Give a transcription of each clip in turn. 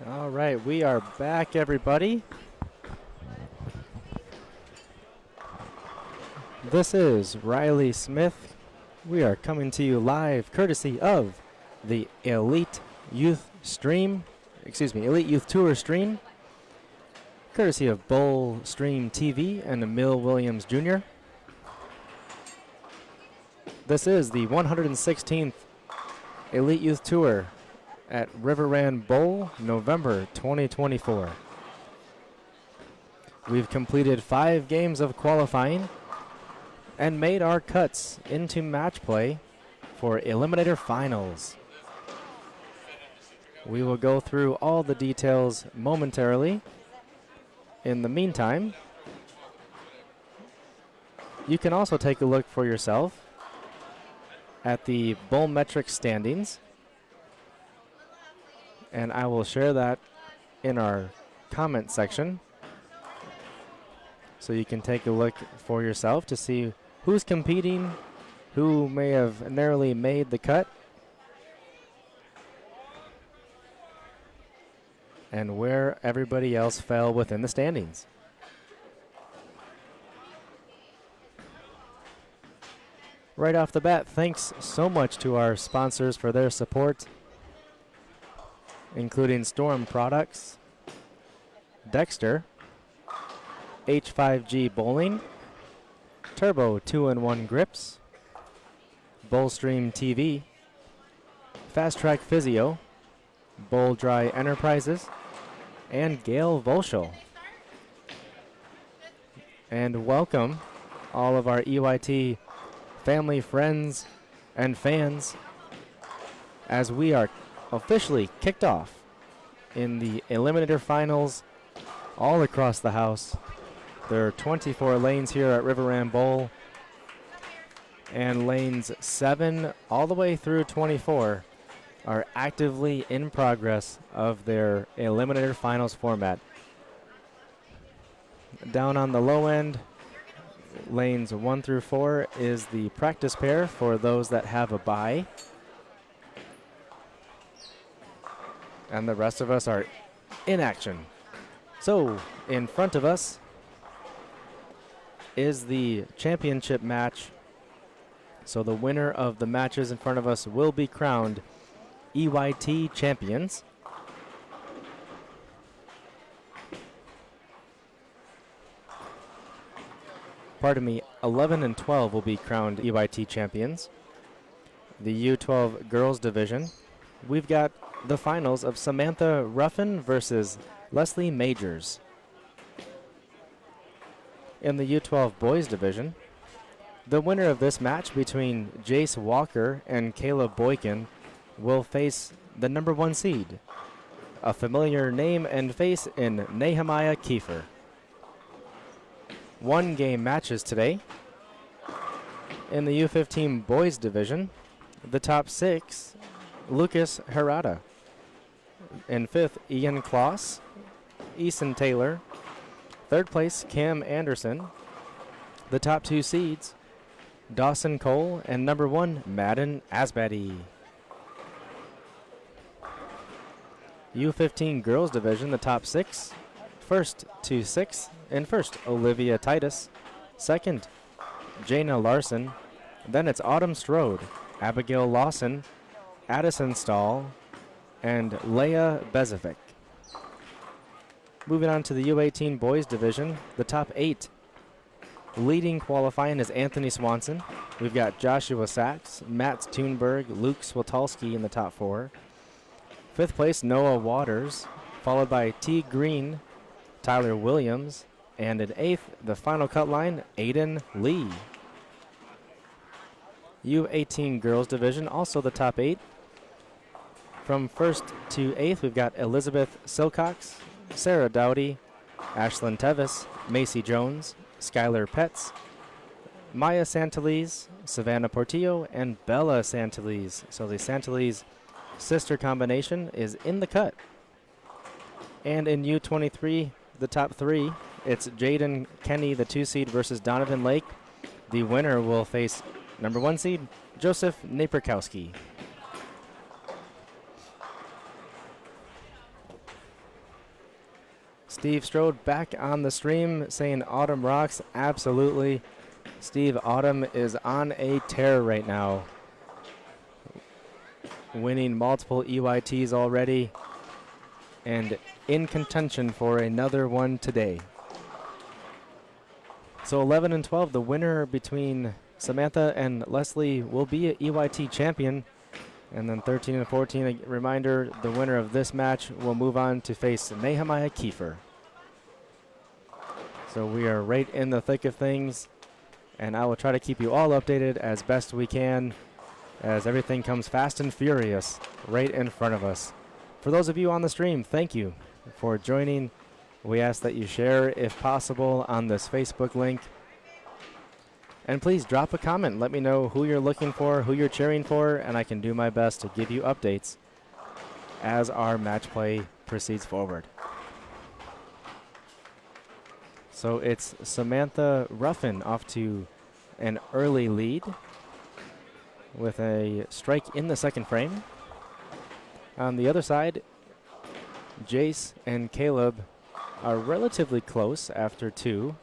All right, we are back, everybody. This is Riley Smith. We are coming to you live courtesy of the Elite Youth Tour stream, courtesy of Bowl Stream TV and Emil Williams Jr. This is the 116th Elite Youth Tour at Riverrand Bowl, November 2024. We've completed 5 games of qualifying and made our cuts into match play for Eliminator Finals. We will go through all the details momentarily. In the meantime, you can also take a look for yourself at the Bowl Metric standings, and I will share that in our comment section so you can take a look for yourself to see who's competing, who may have narrowly made the cut, and where everybody else fell within the standings. Right off the bat, thanks so much to our sponsors for their support, including Storm Products, Dexter, H5G Bowling, Turbo 2-in-1 Grips, Bowlstream TV, Fast Track Physio, Bowl Dry Enterprises, and Gail Volschel. And welcome all of our EYT family, friends, and fans as we are officially kicked off in the Eliminator Finals all across the house. There are 24 lanes here at Riverrand Bowl, and lanes 7 all the way through 24 are actively in progress of their Eliminator Finals format. Down on the low end, lanes 1 through 4 is the practice pair for those that have a bye. And the rest of us are in action. So, in front of us is the championship match. So the winner of the matches in front of us will be crowned EYT champions. Pardon me, 11 and 12 will be crowned EYT champions. The U12 girls division, we've got the finals of Samantha Ruffin versus Leslie Majors. In the U12 boys division, the winner of this match between Jace Walker and Caleb Boykin will face the number 1 seed, a familiar name and face in Nehemiah Kiefer. 1-game matches today. In the U15 boys division, the top 6, Lucas Herrada. In 5th, Ian Kloss, Eason Taylor. 3rd place, Cam Anderson. The top 2 seeds, Dawson Cole and number 1, Madden Asbady. U15 girls division, the top 6, 1st to 6th. In 1st, Olivia Titus. 2nd, Jana Larson. Then it's Autumn Strode, Abigail Lawson, Addison Stahl, and Leah Bezovic. Moving on to the U18 boys division, the top 8. Leading qualifying is Anthony Swanson. We've got Joshua Sachs, Matt Thunberg, Luke Swatolski in the top 4. 5th place, Noah Waters, followed by T. Green, Tyler Williams, and in 8th, the final cut line, Aiden Lee. U18 girls division, also the top 8. From 1st to 8th, we've got Elizabeth Silcox, Sarah Dowdy, Ashlyn Tevis, Macy Jones, Skylar Petz, Maya Santalese, Savannah Portillo, and Bella Santalese. So the Santalese sister combination is in the cut. And in U23, the top 3, it's Jaden Kenny, the 2 seed, versus Donovan Lake. The winner will face number 1 seed, Joseph Naperkowski. Steve Strode back on the stream saying Autumn rocks. Absolutely. Steve, Autumn is on a tear right now. Winning multiple EYTs already and in contention for another one today. So 11 and 12, the winner between Samantha and Leslie will be an EYT champion. And then 13 and 14, a reminder, the winner of this match will move on to face Nehemiah Kiefer. So we are right in the thick of things, and I will try to keep you all updated as best we can as everything comes fast and furious right in front of us. For those of you on the stream, thank you for joining. We ask that you share, if possible, on this Facebook link. And please drop a comment. Let me know who you're looking for, who you're cheering for, and I can do my best to give you updates as our match play proceeds forward. So it's Samantha Ruffin off to an early lead with a strike in the second frame. On the other side, Jace and Caleb are relatively close after two.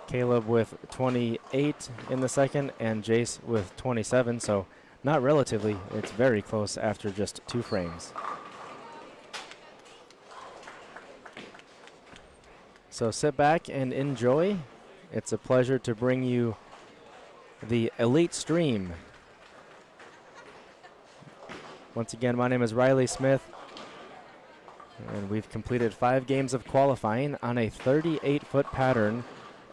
Caleb with 28 in the second and Jace with 27, so not relatively, it's very close after just two frames. So sit back and enjoy. It's a pleasure to bring you the Elite Stream. Once again, my name is Riley Smith, and we've completed 5 games of qualifying on a 38-foot pattern,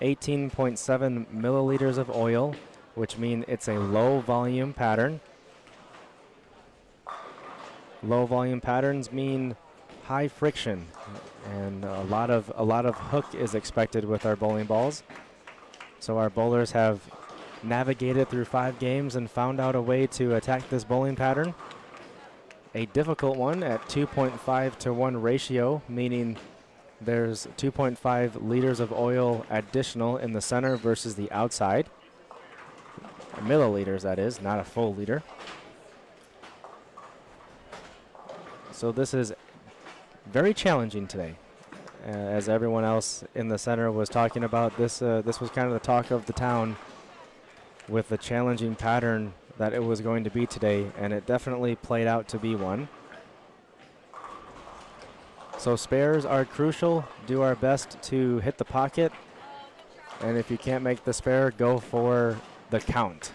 18.7 milliliters of oil, which means it's a low volume pattern. Low volume patterns mean high friction, and a lot of hook is expected with our bowling balls. So our bowlers have navigated through 5 games and found out a way to attack this bowling pattern. A difficult one at 2.5 to 1 ratio, meaning there's 2.5 liters of oil additional in the center versus the outside. Milliliters, that is, not a full liter. So this is very challenging today. As everyone else in the center was talking about, this was kind of the talk of the town with the challenging pattern that it was going to be today, and it definitely played out to be one. So spares are crucial. Do our best to hit the pocket, and if you can't make the spare, go for the count.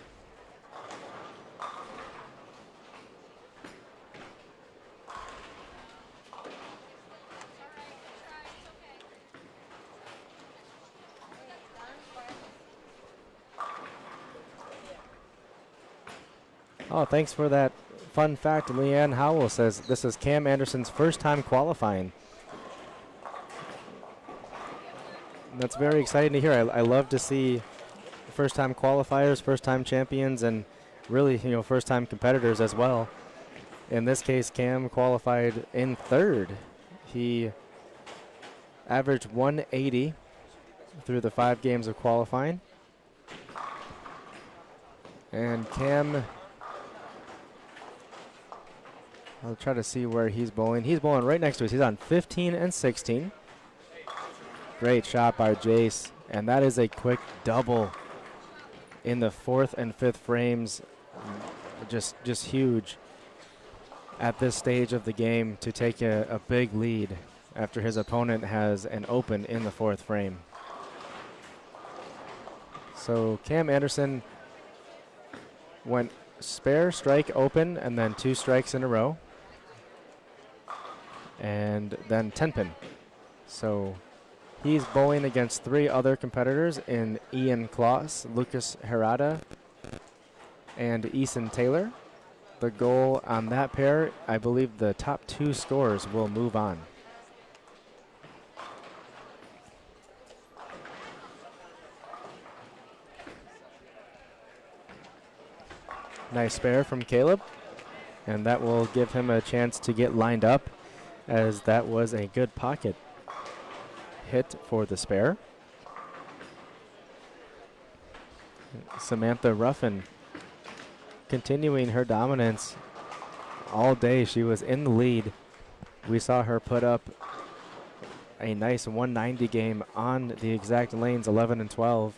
Oh, thanks for that fun fact. Leanne Howell says this is Cam Anderson's first time qualifying. That's very exciting to hear. I love to see first-time qualifiers, first-time champions, and really, first-time competitors as well. In this case, Cam qualified in third. He averaged 180 through the 5 games of qualifying. And Cam, I'll try to see where he's bowling. He's bowling right next to us. He's on 15 and 16. Great shot by Jace, and that is a quick double in the 4th and 5th frames. Just huge at this stage of the game to take a big lead after his opponent has an open in the 4th frame. So Cam Anderson went spare, strike, open, and then 2 strikes in a row, and then 10 pin. So he's bowling against 3 other competitors in Ian Kloss, Lucas Herrada, and Eason Taylor. The goal on that pair, I believe the top 2 scores will move on. Nice spare from Caleb, and that will give him a chance to get lined up, as that was a good pocket hit for the spare. Samantha Ruffin continuing her dominance all day. She was in the lead. We saw her put up a nice 190 game on the exact lanes 11 and 12.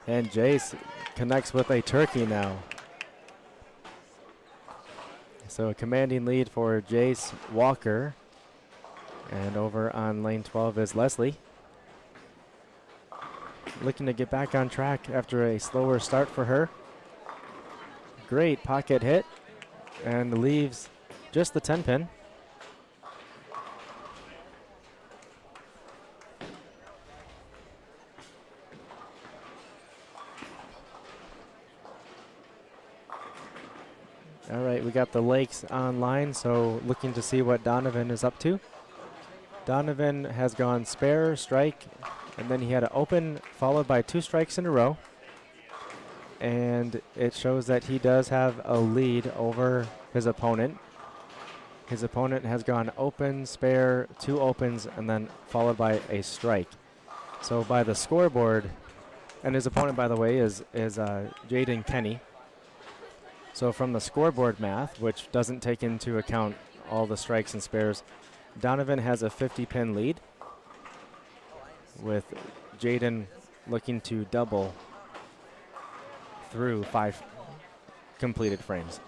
And Jace connects with a turkey now. So a commanding lead for Jace Walker. And over on lane 12 is Leslie. Looking to get back on track after a slower start for her. Great pocket hit and leaves just the 10 pin. All right, we got the Lakes online, so looking to see what Donovan is up to. Donovan has gone spare, strike, and then he had an open followed by 2 strikes in a row. And it shows that he does have a lead over his opponent. His opponent has gone open, spare, 2 opens, and then followed by a strike. So by the scoreboard, and his opponent, by the way, is Jaden Kenny. So from the scoreboard math, which doesn't take into account all the strikes and spares, Donovan has a 50-pin lead, with Jaden looking to double through 5 completed frames.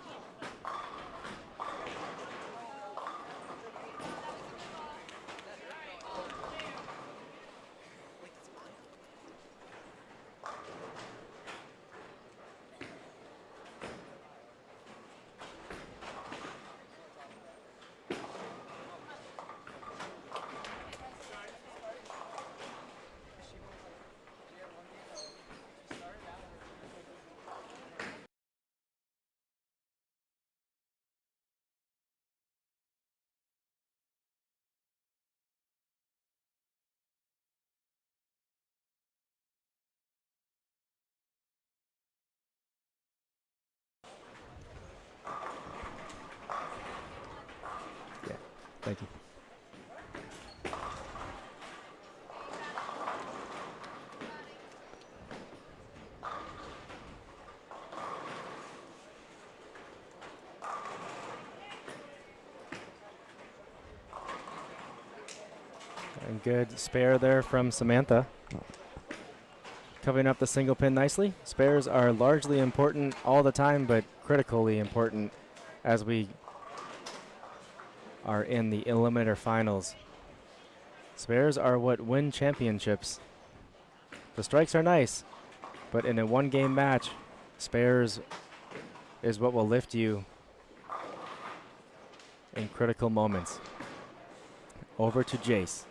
Thank you. And good spare there from Samantha. Covering up the single pin nicely. Spares are largely important all the time, but critically important as we are in the Eliminator Finals. Spares are what win championships. The strikes are nice, but in a 1-game match, spares is what will lift you in critical moments. Over to Jace.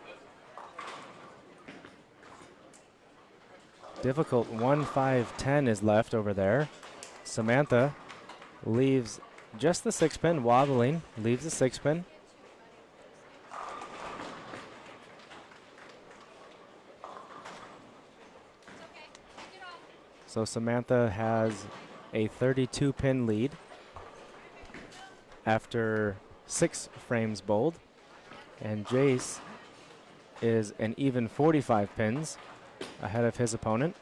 Difficult 1-5-10 is left over there. Samantha leaves just the 6-pin, wobbling, leaves the 6-pin. So Samantha has a 32-pin lead after 6 frames bowled, and Jace is an even 45 pins ahead of his opponent.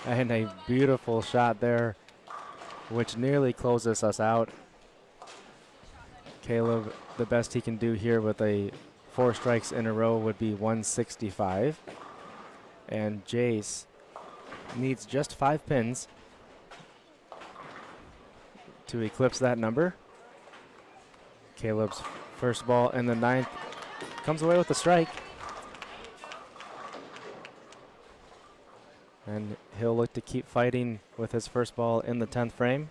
And a beautiful shot there, which nearly closes us out. Caleb, the best he can do here with a 4 strikes in a row would be 165. And Jace needs just 5 pins to eclipse that number. Caleb's first ball in the 9th comes away with a strike. And he'll look to keep fighting with his first ball in the 10th frame.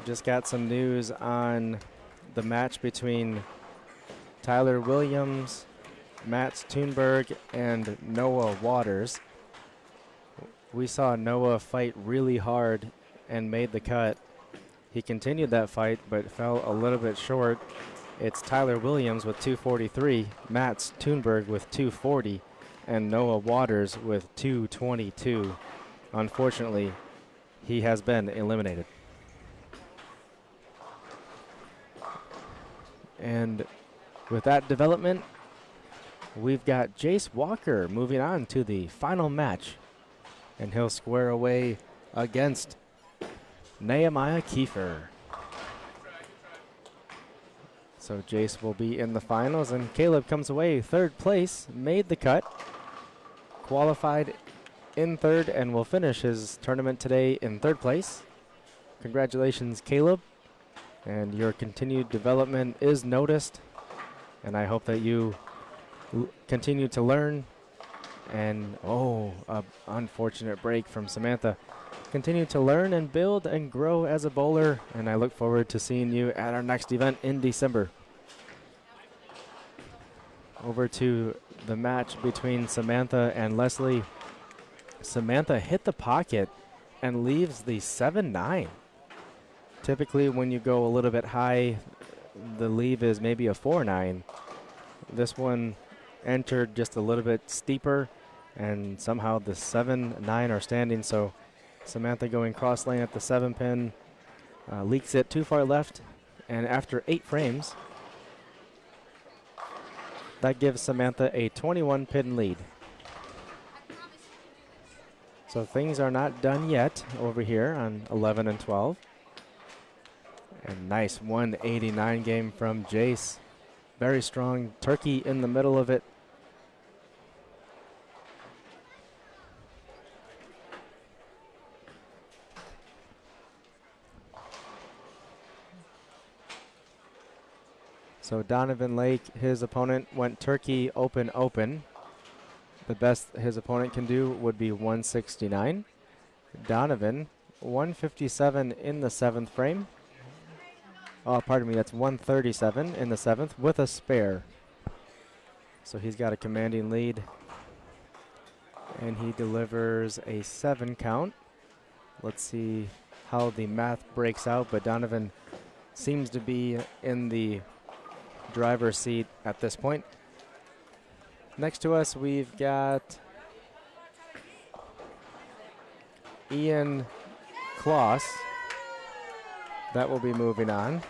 We just got some news on the match between Tyler Williams, Mats Thunberg, and Noah Waters. We saw Noah fight really hard and made the cut. He continued that fight but fell a little bit short. It's Tyler Williams with 243, Mats Thunberg with 240, and Noah Waters with 222. Unfortunately, he has been eliminated. And with that development, we've got Jace Walker moving on to the final match. And he'll square away against Nehemiah Kiefer. So Jace will be in the finals, and Caleb comes away third place, made the cut, qualified in third, and will finish his tournament today in third place. Congratulations, Caleb, and your continued development is noticed, and I hope that you continue to learn. And an unfortunate break from Samantha. Continue to learn and build and grow as a bowler, and I look forward to seeing you at our next event in December. Over to the match between Samantha and Leslie. Samantha hit the pocket and leaves the 7-9. Typically when you go a little bit high, the leave is maybe a 4-9. This one entered just a little bit steeper, and somehow the 7-9 are standing. So Samantha going cross lane at the 7 pin, leaks it too far left, and after 8 frames, that gives Samantha a 21 pin lead. So things are not done yet over here on 11 and 12. And nice 189 game from Jace. Very strong turkey in the middle of it. So Donovan Lake, his opponent, went turkey open open. The best his opponent can do would be 169. Donovan, 157 in the 7th frame. Oh, pardon me, that's 137 in the 7th with a spare. So he's got a commanding lead. And he delivers a 7 count. Let's see how the math breaks out, but Donovan seems to be in the driver's seat at this point. Next to us, we've got Ian Kloss. That will be moving on.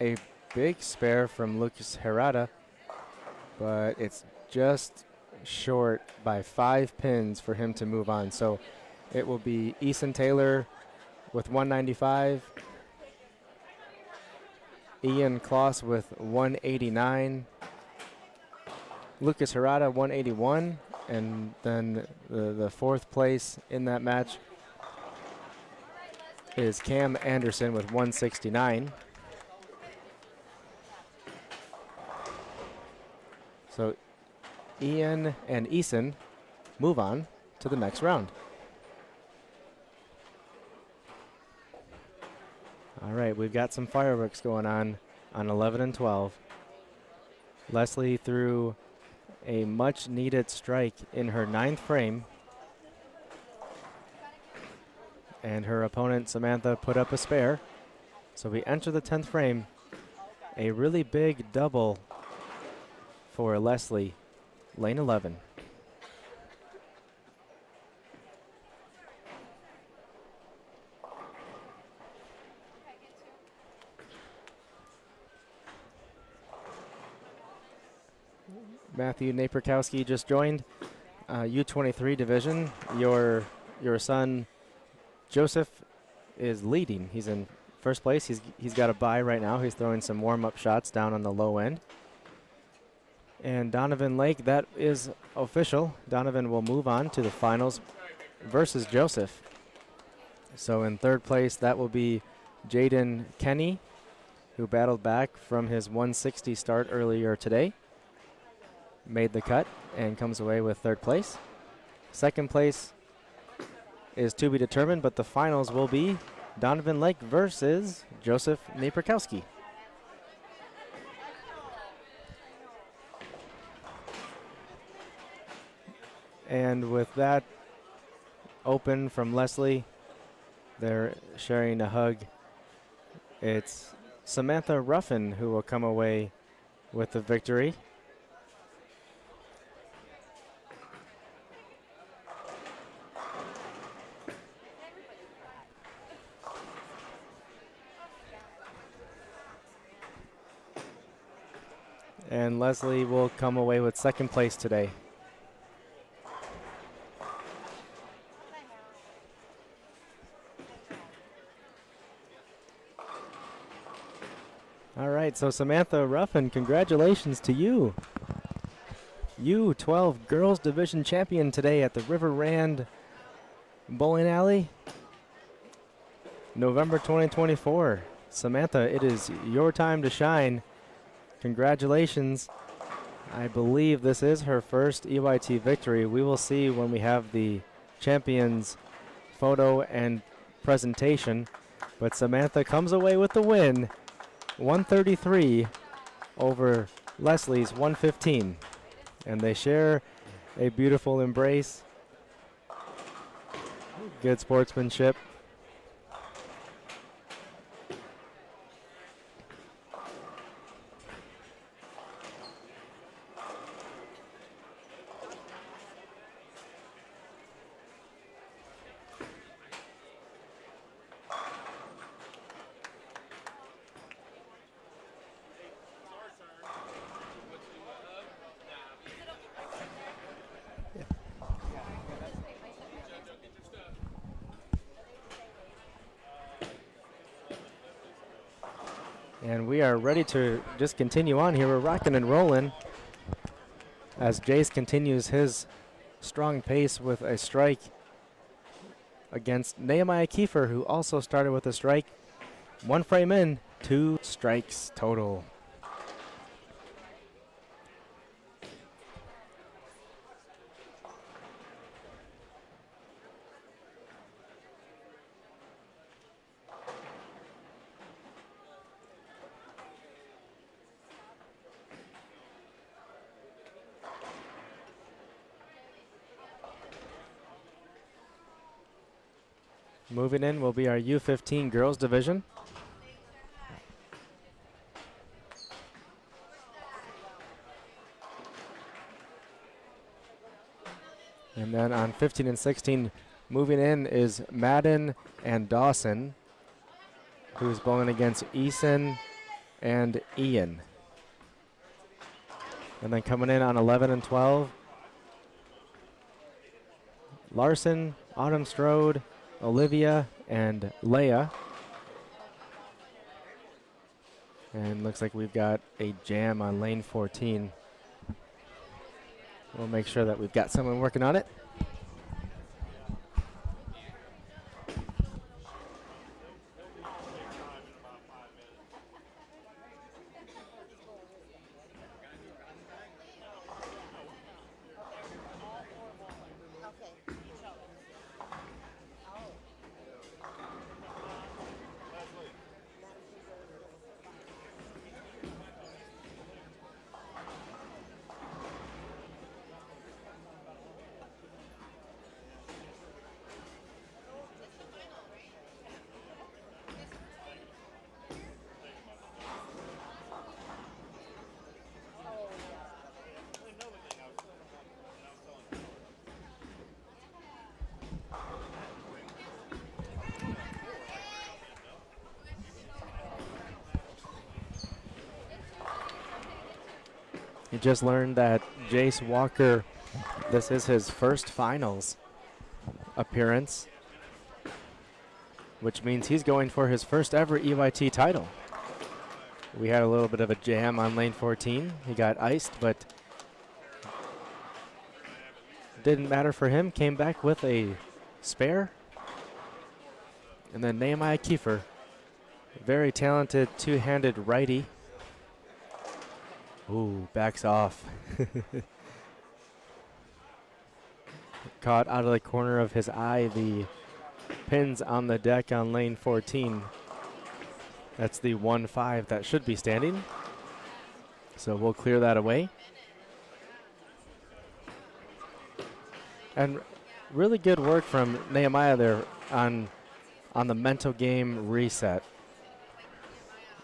A big spare from Lucas Herrada, but it's just short by 5 pins for him to move on. So it will be Eason Taylor with 195, Ian Kloss with 189, Lucas Herrada 181, and then the 4th place in that match is Cam Anderson with 169. So Ian and Eason move on to the next round. All right, we've got some fireworks going on 11 and 12. Leslie threw a much needed strike in her 9th frame, and her opponent Samantha put up a spare. So we enter the 10th frame. A really big double for Leslie, lane 11. Matthew Naperkowski just joined U23 division. Your son Joseph is leading. He's in first place. He's got a bye right now. He's throwing some warm-up shots down on the low end. And Donovan Lake, that is official. Donovan will move on to the finals versus Joseph. So in 3rd place, that will be Jaden Kenny, who battled back from his 160 start earlier today. Made the cut and comes away with 3rd place. 2nd place is to be determined, but the finals will be Donovan Lake versus Joseph Naperkowski. And with that open from Leslie, they're sharing a hug. It's Samantha Ruffin who will come away with the victory. And Leslie will come away with second place today. All right, so Samantha Ruffin, congratulations to you. U12 Girls Division Champion today at the River Rand Bowling Alley, November 2024. Samantha, it is your time to shine. Congratulations. I believe this is her first EYT victory. We will see when we have the champions photo and presentation. But Samantha comes away with the win, 133 over Leslie's 115. And they share a beautiful embrace. Good sportsmanship. And we are ready to just continue on here. We're rocking and rolling as Jace continues his strong pace with a strike against Nehemiah Kiefer, who also started with a strike. One frame in, 2 strikes total. Moving in will be our U15 girls division. And then on 15 and 16, moving in is Madden and Dawson, who's bowling against Eason and Ian. And then coming in on 11 and 12, Larson, Autumn Strode, Olivia, and Leia. And looks like we've got a jam on lane 14. We'll make sure that we've got someone working on it. You just learned that Jace Walker, this is his first finals appearance, which means he's going for his first ever EYT title. We had a little bit of a jam on lane 14. He got iced, but didn't matter for him. Came back with a spare. And then Nehemiah Kiefer, very talented two-handed righty. Ooh, backs off. Caught out of the corner of his eye the pins on the deck on lane 14. That's the 1-5 that should be standing. So we'll clear that away. And really good work from Nehemiah there on the mental game reset.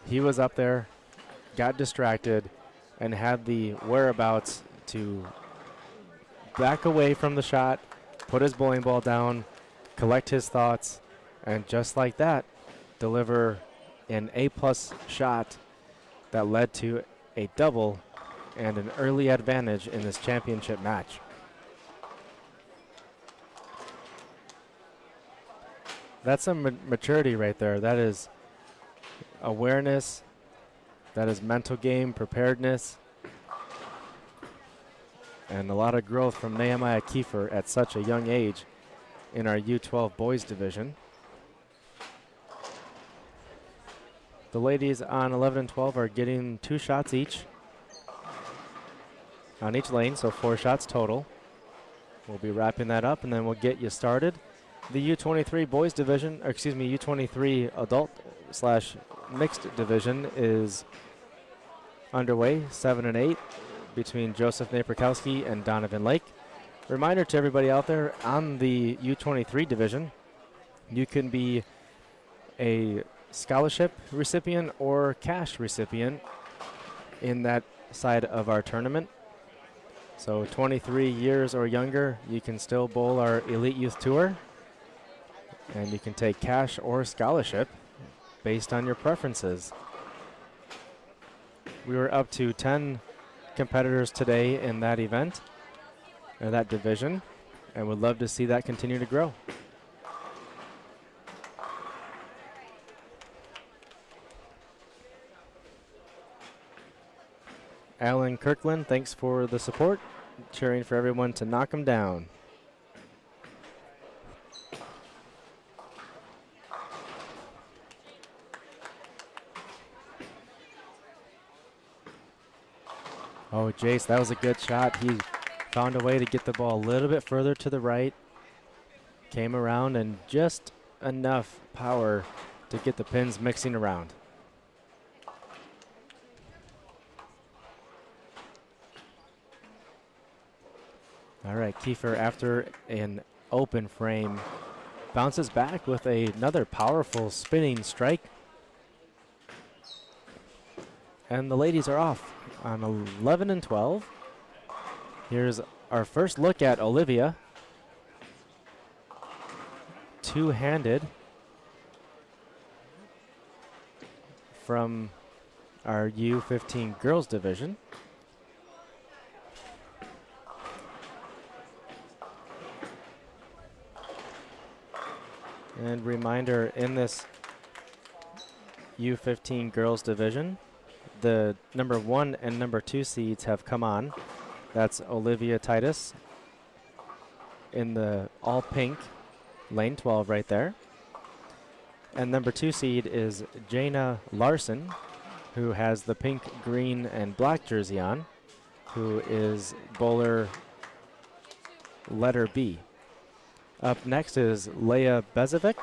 He was up there, got distracted, and had the whereabouts to back away from the shot, put his bowling ball down, collect his thoughts, and just like that, deliver an A-plus shot that led to a double and an early advantage in this championship match. That's some maturity right there. That is awareness. That is mental game preparedness. And a lot of growth from Nehemiah Kiefer at such a young age in our U12 boys division. The ladies on 11 and 12 are getting 2 shots each on each lane, so 4 shots total. We'll be wrapping that up, and then we'll get you started. The U23 boys division, or excuse me, U23 adult / mixed division is underway, 7 and 8, between Joseph Naprikowski and Donovan Lake. Reminder to everybody out there on the U23 division, you can be a scholarship recipient or cash recipient in that side of our tournament. So 23 years or younger, you can still bowl our Elite Youth Tour, and you can take cash or scholarship based on your preferences. We were up to 10 competitors today in that event, or that division, and would love to see that continue to grow. Alan Kirkland, thanks for the support, cheering for everyone to knock them down. Oh, Jace, that was a good shot. He found a way to get the ball a little bit further to the right, came around, and just enough power to get the pins mixing around. All right, Kiefer, after an open frame, bounces back with another powerful spinning strike. And the ladies are off on 11 and 12. Here's our first look at Olivia. Two-handed from our U15 girls division. And reminder, in this U15 girls division, the number 1 and number 2 seeds have come on. That's Olivia Titus in the all pink, lane 12 right there. And number 2 seed is Jana Larson, who has the pink, green, and black jersey on, who is bowler letter B. Up next is Leia Bezovic.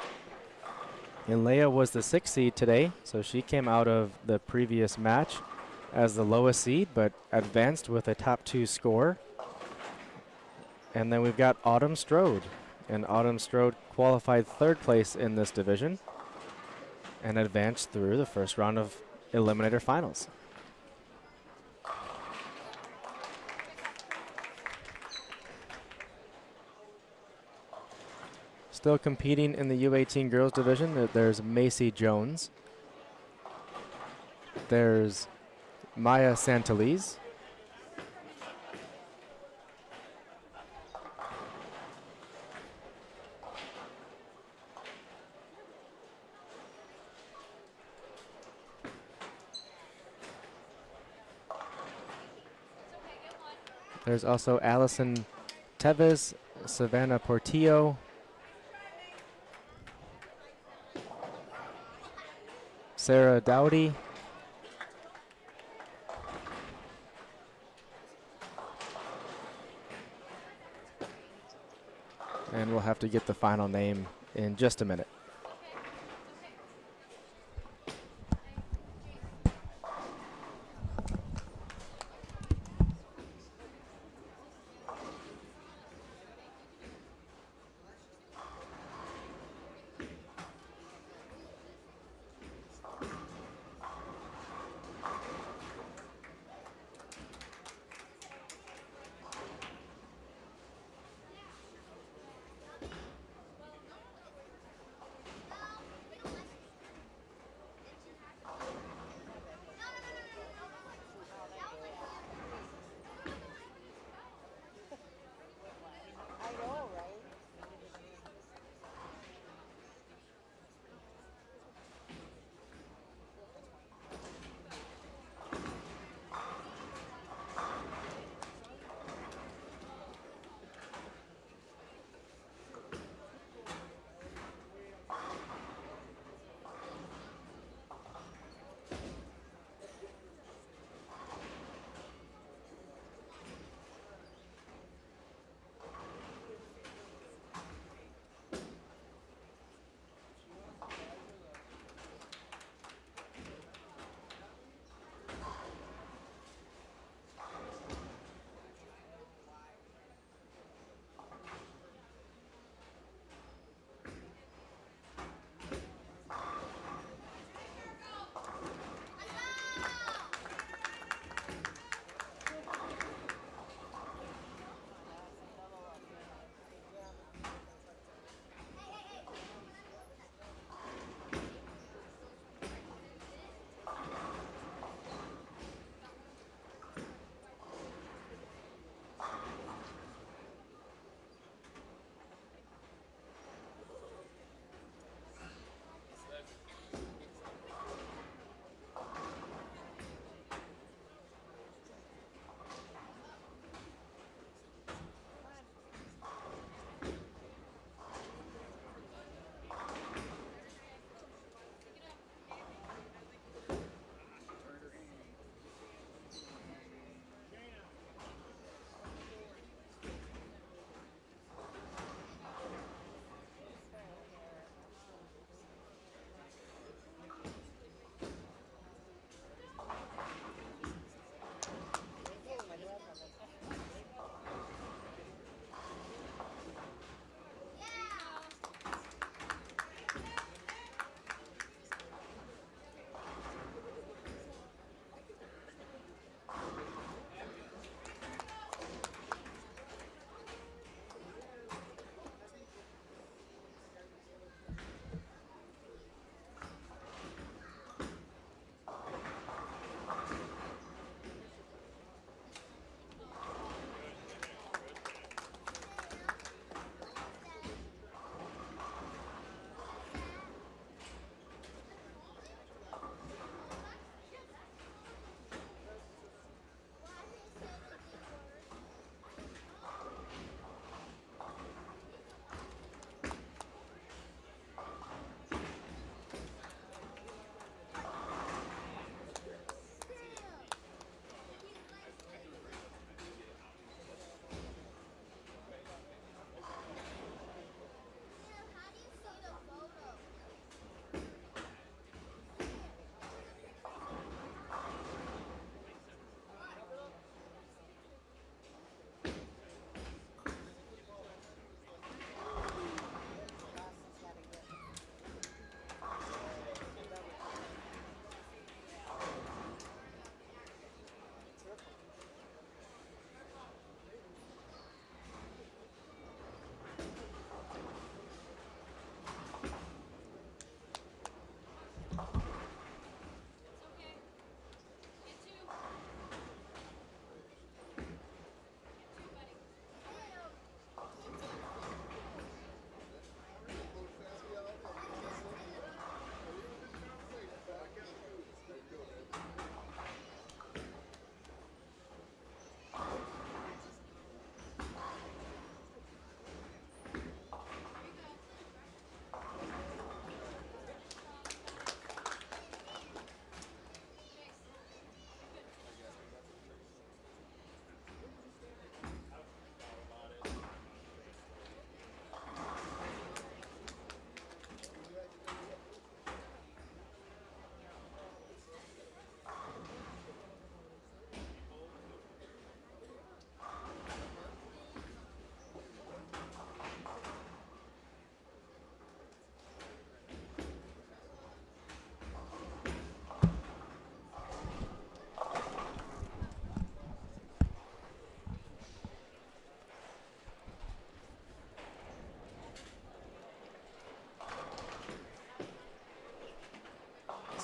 And Leia was the 6th seed today, so she came out of the previous match as the lowest seed, but advanced with a top 2 score. And then we've got Autumn Strode. And Autumn Strode qualified 3rd place in this division and advanced through the first round of Eliminator Finals. Still competing in the U18 girls division, there's Macy Jones. There's Maya Santalese. There's also Allison Tevez, Savannah Portillo, Sarah Dowdy, and we'll have to get the final name in just a minute.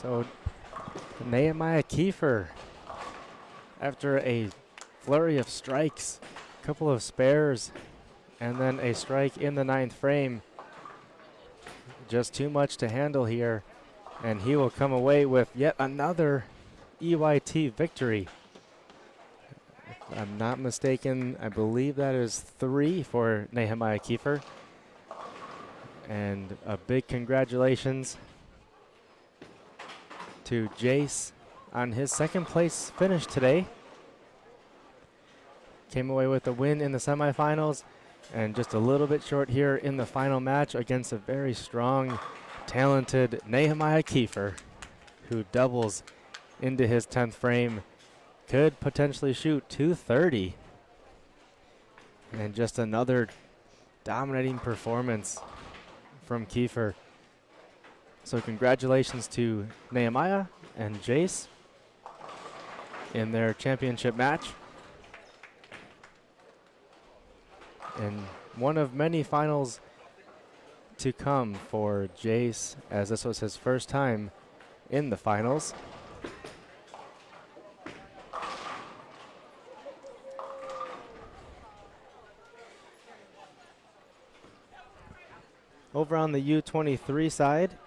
So Nehemiah Kiefer, after a flurry of strikes, a couple of spares, and then a strike in the 9th frame, just too much to handle here, and he will come away with yet another EYT victory. If I'm not mistaken, I believe that is 3 for Nehemiah Kiefer. And a big congratulations to Jace on his 2nd place finish today. Came away with a win in the semifinals and just a little bit short here in the final match against a very strong, talented Nehemiah Kiefer, who doubles into his 10th frame. Could potentially shoot 230. And just another dominating performance from Kiefer. So congratulations to Nehemiah and Jace in their championship match. And one of many finals to come for Jace, as this was his first time in the finals. Over on the U23 side,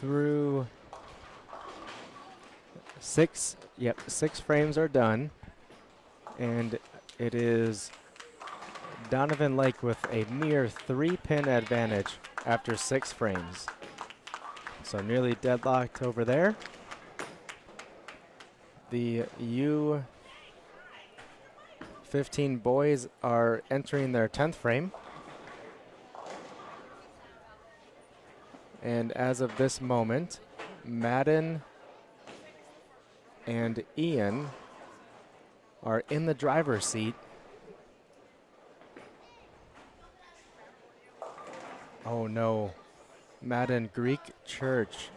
through 6 frames are done, and it is Donovan Lake with a mere 3-pin advantage after 6 frames. So nearly deadlocked over there. The U15 boys are entering their 10th frame. And as of this moment, Madden and Ian are in the driver's seat. Oh no, Madden Greek Church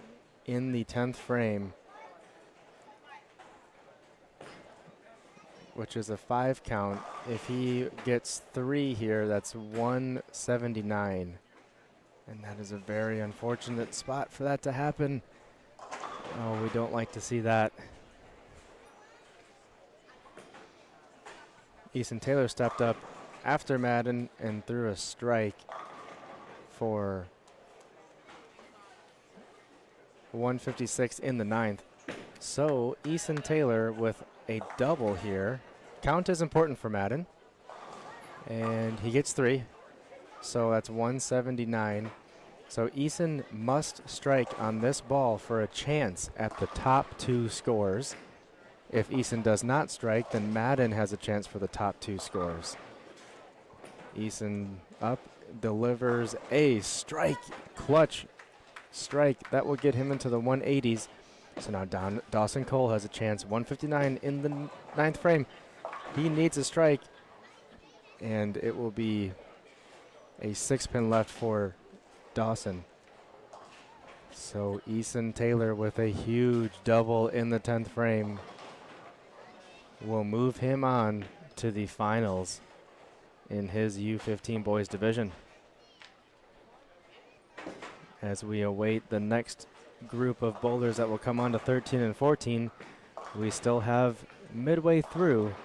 in the 10th frame, which is a 5 count. If he gets 3 here, that's 179. And that is a very unfortunate spot for that to happen. Oh, we don't like to see that. Easton Taylor stepped up after Madden and threw a strike for 156 in the 9th. So Easton Taylor with a double here. Count is important for Madden. And he gets 3. So that's 179. So Eason must strike on this ball for a chance at the top 2 scores. If Eason does not strike, then Madden has a chance for the top 2 scores. Eason up, delivers a strike, clutch strike. That will get him into the 180s. So now Dawson Cole has a chance. 159 in the 9th frame. He needs a strike, and it will be a 6-pin left for Dawson. So Eason Taylor with a huge double in the 10th frame will move him on to the finals in his U15 boys division. As we await the next group of bowlers that will come on to 13 and 14, we still have midway through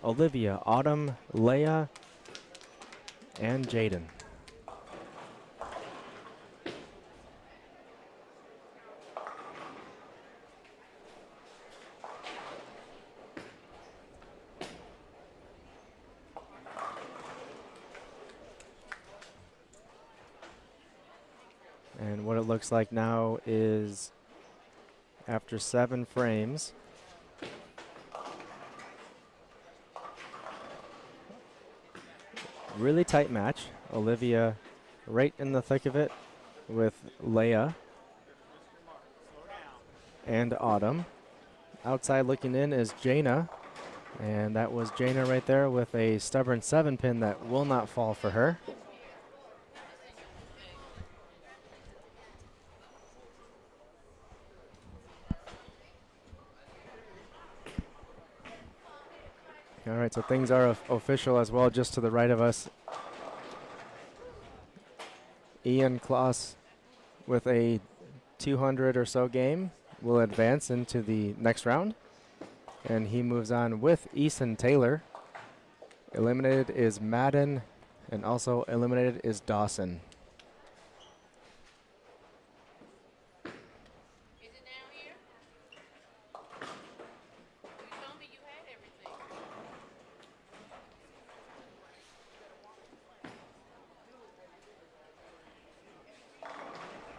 Olivia, Autumn, Leia, and Jaden. And what it looks like now is after 7 frames, really tight match. Olivia right in the thick of it with Leia and Autumn. Outside looking in is Jaina, and that was Jaina right there with a stubborn 7-pin that will not fall for her. All right, so things are official as well, just to the right of us. Ian Kloss with a 200 or so game will advance into the next round. And he moves on with Eason Taylor. Eliminated is Madden, and also eliminated is Dawson.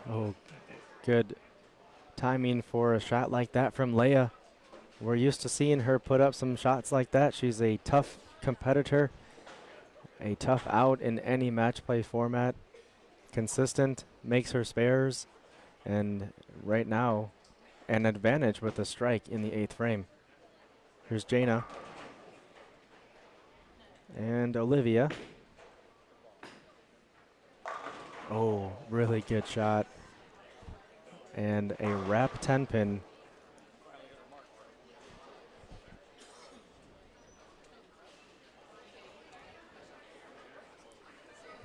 Oh, good timing for a shot like that from Leia. We're used to seeing her put up some shots like that. She's a tough competitor, a tough out in any match play format. Consistent, makes her spares, and right now, an advantage with a strike in the 8th frame. Here's Jaina. And Olivia. Oh, really good shot. And a wrap 10 pin.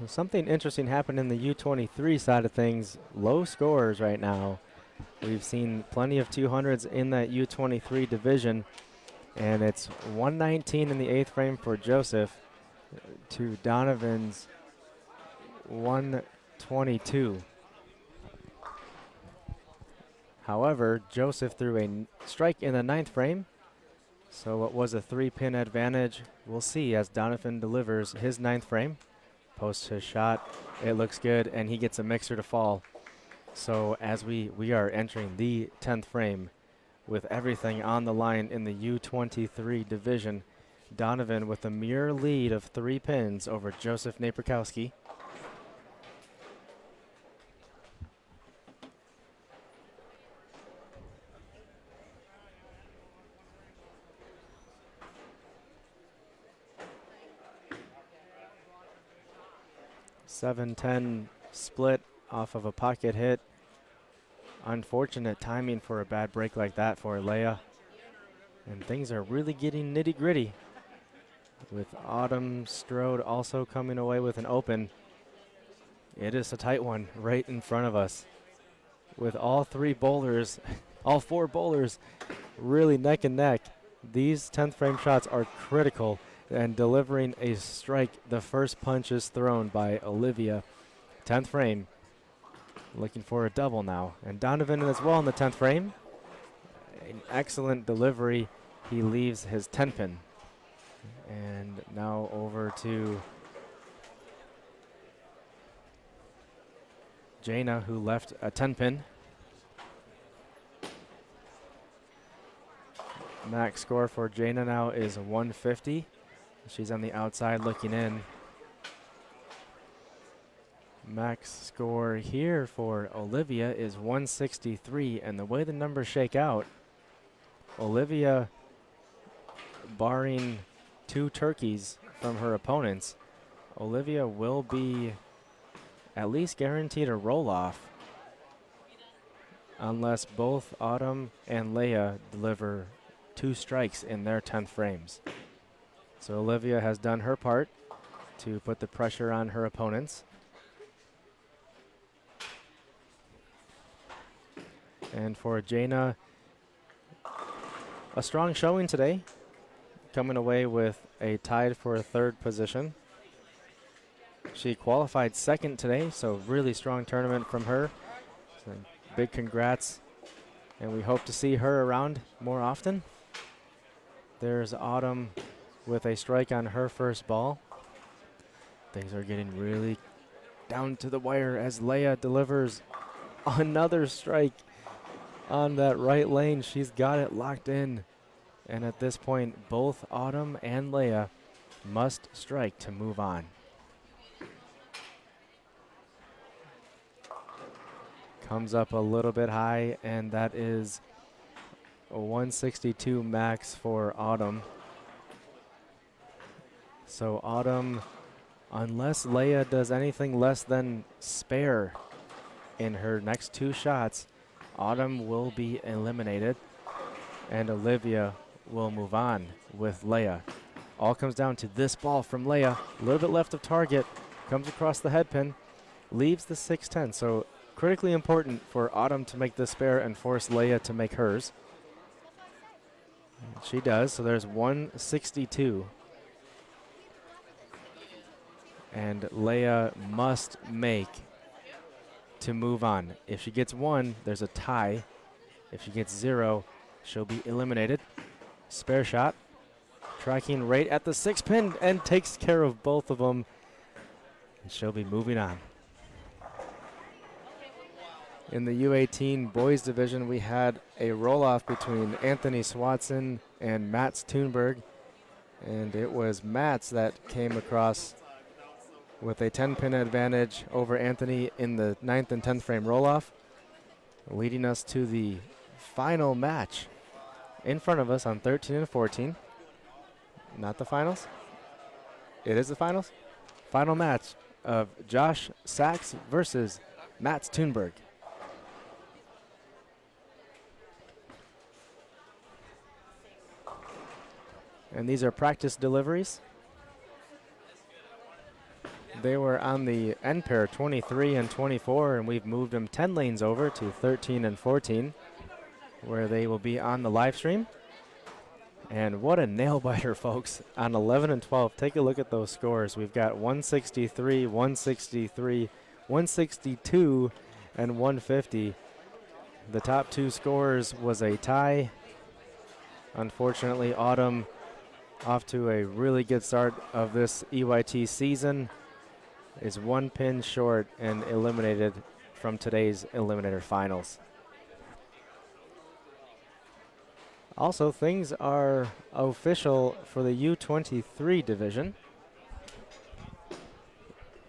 Something interesting happened in the U23 side of things. Low scores right now. We've seen plenty of 200s in that U23 division. And it's 119 in the 8th frame for Joseph to Donovan's 122. However, Joseph threw a strike in the 9th frame. So what was a 3-pin advantage, we'll see as Donovan delivers his 9th frame. Posts his shot, it looks good, and he gets a mixer to fall. So as we are entering the 10th frame with everything on the line in the U23 division, Donovan with a mere lead of 3 pins over Joseph Naprikowski. .710 split off of a pocket hit. Unfortunate timing for a bad break like that for Leia. And things are really getting nitty-gritty, with Autumn Strode also coming away with an open. It is a tight one right in front of us, with all 3 bowlers, all 4 bowlers really neck and neck. These 10th frame shots are critical, and delivering a strike, the first punch is thrown by Olivia. 10th frame, looking for a double now. And Donovan as well in the 10th frame. An excellent delivery. He leaves his 10 pin. And now over to Jaina, who left a 10 pin. Max score for Jaina now is 150. She's on the outside looking in. Max score here for Olivia is 163, and the way the numbers shake out, Olivia, barring 2 turkeys from her opponents, Olivia will be at least guaranteed a roll-off unless both Autumn and Leia deliver 2 strikes in their 10th frames. So Olivia has done her part to put the pressure on her opponents. And for Jaina, a strong showing today, coming away with a tied for a 3rd position. She qualified 2nd today, so really strong tournament from her. So big congrats, and we hope to see her around more often. There's Autumn with a strike on her first ball. Things are getting really down to the wire as Leia delivers another strike on that right lane. She's got it locked in. And at this point, both Autumn and Leia must strike to move on. Comes up a little bit high, and that is a 162 max for Autumn. So Autumn, unless Leia does anything less than spare in her next 2 shots, Autumn will be eliminated, and Olivia will move on with Leia. All comes down to this ball from Leia. A little bit left of target, comes across the head pin, leaves the 610. So critically important for Autumn to make the spare and force Leia to make hers. And she does, so there's 162. And Leia must make to move on. If she gets 1, there's a tie. If she gets 0, she'll be eliminated. Spare shot. Tracking right at the 6 pin and takes care of both of them. And she'll be moving on. In the U18 boys division, we had a roll-off between Anthony Swatson and Mats Thunberg. And it was Mats that came across with a 10-pin advantage over Anthony in the 9th and 10th frame roll-off, leading us to the final match in front of us on 13 and 14. Not the finals. It is the finals. Final match of Josh Sachs versus Mats Thunberg. And these are practice deliveries. They were on the end pair 23 and 24, and we've moved them 10 lanes over to 13 and 14, where they will be on the live stream. And what a nail biter, folks, on 11 and 12. Take a look at those scores. We've got 163, 163, 162, and 150. The top 2 scores was a tie. Unfortunately, Autumn off to a really good start of this EYT season, is 1 pin short and eliminated from today's Eliminator Finals. Also, things are official for the U23 division.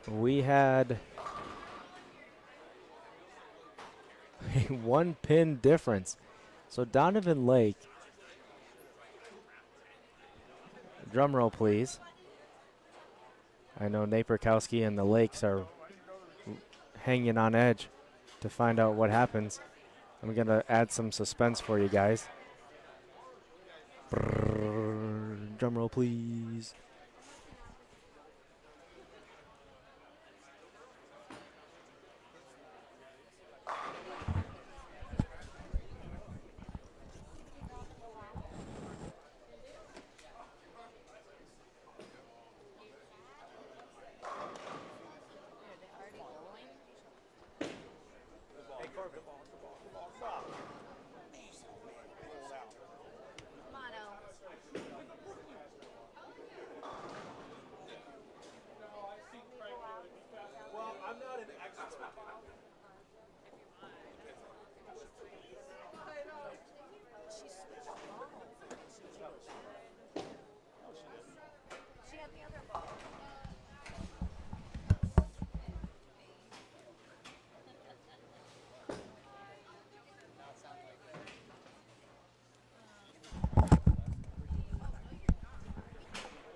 We had a 1 pin difference. So Donovan Lake, drum roll please. I know Nate Burkowski and the Lakes are hanging on edge to find out what happens. I'm going to add some suspense for you guys. Brrr, drum roll, please.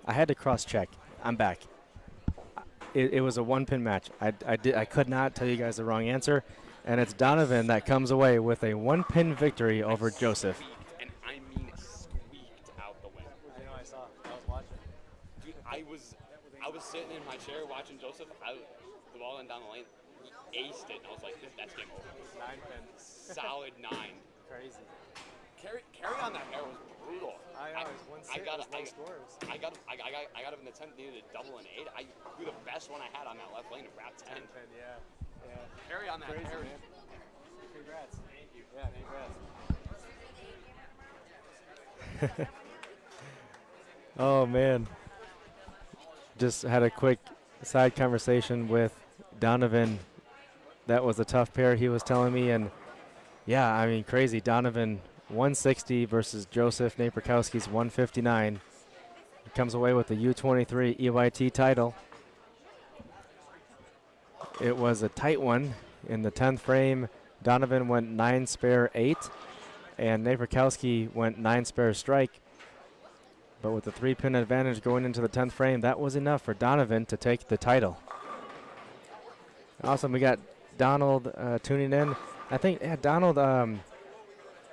I had to cross-check. I'm back. It was a 1 pin match. I could not tell you guys the wrong answer, and it's Donovan that comes away with a 1 pin victory over Joseph. And I mean squeaked out the win. I know, I saw. I was watching. Dude, I was sitting in my chair watching Joseph. The ball went down the lane. He aced it, and I was like, that's game over. 9 pins. Solid 9. Crazy. Carry on that air was brutal. I know, it was 1-6, no scores. I got up in the 10th, needed a double and 8. I threw the best one I had on that left lane to wrap 10. 10 pin, yeah. Carry on that Crazy, air. man. Congrats. Thank you. Yeah, congrats. Oh, man. Just had a quick side conversation with Donovan. That was a tough pair, he was telling me. And, yeah, I mean, crazy. Donovan, 160 versus Joseph Naperkowski's 159. He comes away with the U23 EYT title. It was a tight one. In the 10th frame, Donovan went 9 spare 8, and Naperkowski went 9 spare strike. But with the 3 pin advantage going into the 10th frame, that was enough for Donovan to take the title. Awesome. We got Donald tuning in. I think, yeah, Donald,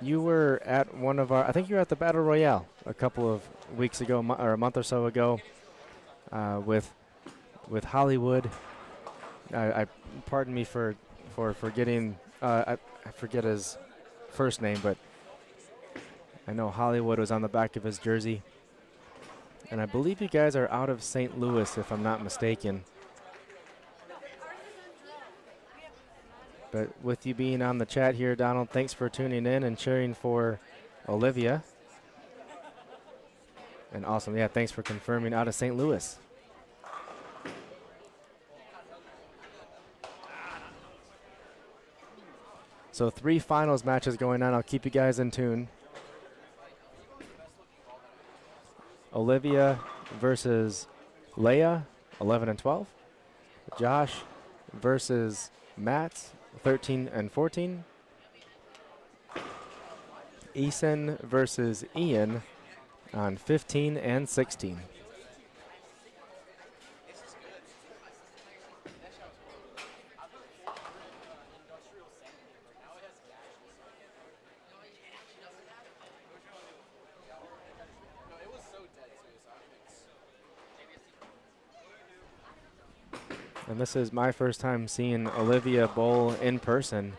you were at one of our, I think you were at the Battle Royale a couple of weeks ago, or a month or so ago, with Hollywood. I pardon me for for forgetting. I forget his first name, but I know Hollywood was on the back of his jersey. And I believe you guys are out of St. Louis, if I'm not mistaken. But with you being on the chat here, Donald, thanks for tuning in and cheering for Olivia. And awesome, yeah, thanks for confirming out of St. Louis. So 3 finals matches going on. I'll keep you guys in tune. Olivia versus Leia, 11 and 12. Josh versus Matt, 13 and 14. Eason versus Ian on 15 and 16. And this is my first time seeing Olivia bowl in person.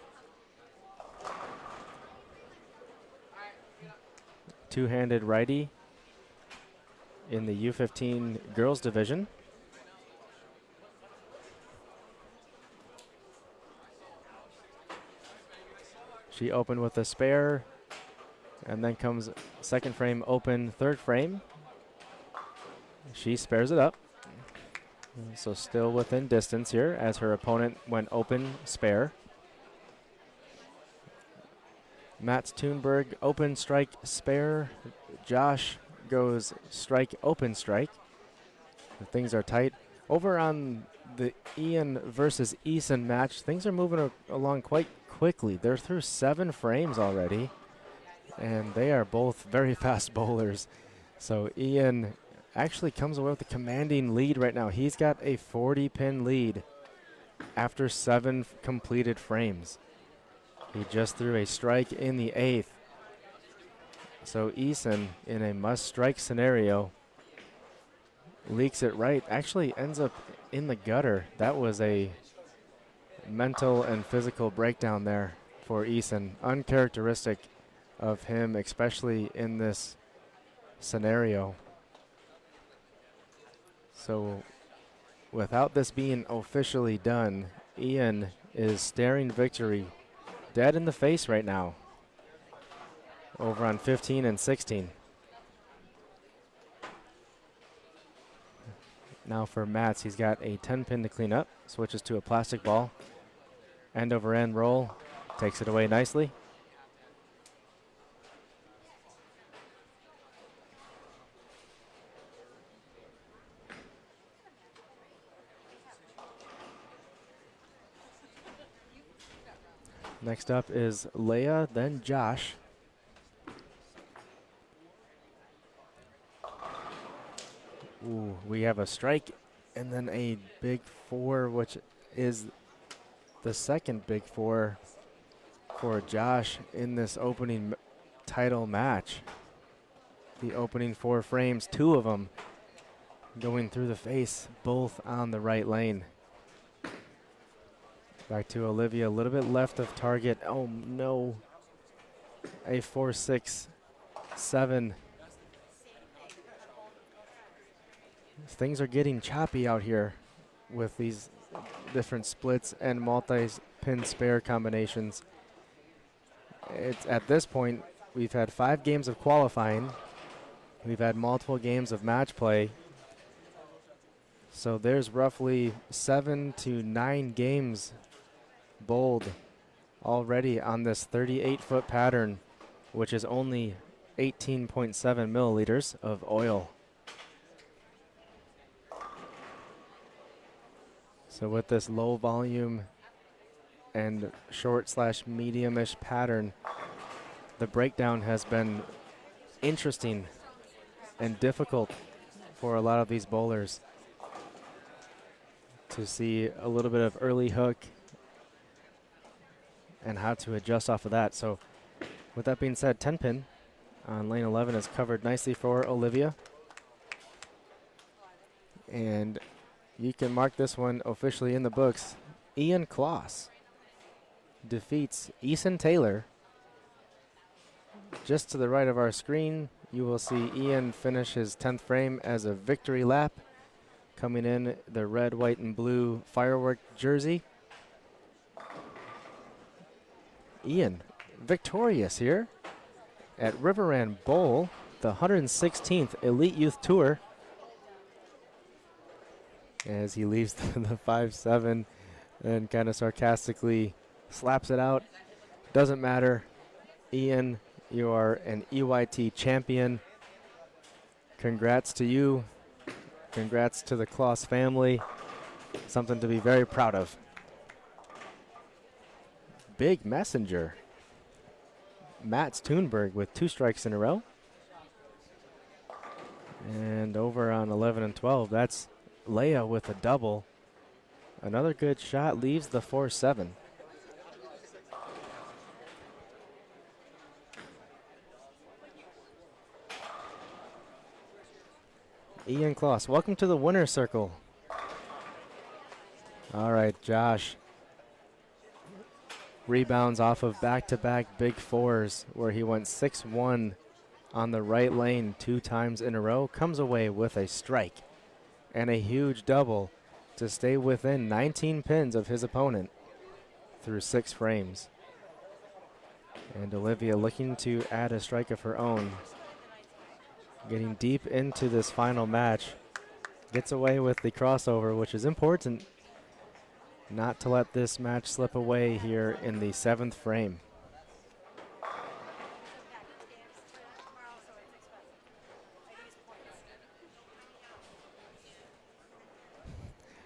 Two-handed righty in the U15 girls division. She opened with a spare, and then comes second frame open, third frame. She spares it up. So still within distance here as her opponent went open spare. Matt Thunberg open strike spare. Josh goes strike open strike. Things are tight. Over on the Ian versus Eason match, things are moving along quite quickly. They're through 7 frames already, and they are both very fast bowlers. So Ian actually comes away with a commanding lead right now. He's got a 40-pin lead after 7 completed frames. He just threw a strike in the 8th. So Eason, in a must-strike scenario, leaks it right. Actually ends up in the gutter. That was a mental and physical breakdown there for Eason. Uncharacteristic of him, especially in this scenario. So without this being officially done, Ian is staring victory dead in the face right now over on 15 and 16. Now for Mats, he's got a 10-pin to clean up, switches to a plastic ball. End over end roll, takes it away nicely. Next up is Leia, then Josh. Ooh, we have a strike and then a big 4, which is the second big 4 for Josh in this opening title match. The opening 4 frames, 2 of them going through the face, both on the right lane. Back to Olivia, a little bit left of target. Oh no. A 4-6-7. Things are getting choppy out here with these different splits and multi-pin spare combinations. It's at this point, we've had 5 games of qualifying. We've had multiple games of match play. So there's roughly 7 to 9 games bowled already on this 38-foot pattern, which is only 18.7 milliliters of oil. So with this low volume and short/medium-ish pattern, the breakdown has been interesting and difficult for a lot of these bowlers to see a little bit of early hook and how to adjust off of that. So with that being said, 10-pin on lane 11 is covered nicely for Olivia. And you can mark this one officially in the books. Ian Kloss defeats Eason Taylor. Just to the right of our screen, you will see Ian finish his 10th frame as a victory lap. Coming in the red, white, and blue firework jersey. Ian victorious here at Riverrand Bowl, the 116th Elite Youth Tour. As he leaves the 5-7 and kind of sarcastically slaps it out. Doesn't matter. Ian, you are an EYT champion. Congrats to you. Congrats to the Kloss family. Something to be very proud of. Big messenger. Mats Thunberg with 2 strikes in a row. And over on 11 and 12, that's Leia with a double. Another good shot leaves the 4-7. Ian Kloss, welcome to the winner's circle. All right, Josh rebounds off of back-to-back big fours where he went 6-1 on the right lane 2 times in a row. Comes away with a strike and a huge double to stay within 19 pins of his opponent through 6 frames. And Olivia looking to add a strike of her own. Getting deep into this final match. Gets away with the crossover, which is important not to let this match slip away here in the 7th frame.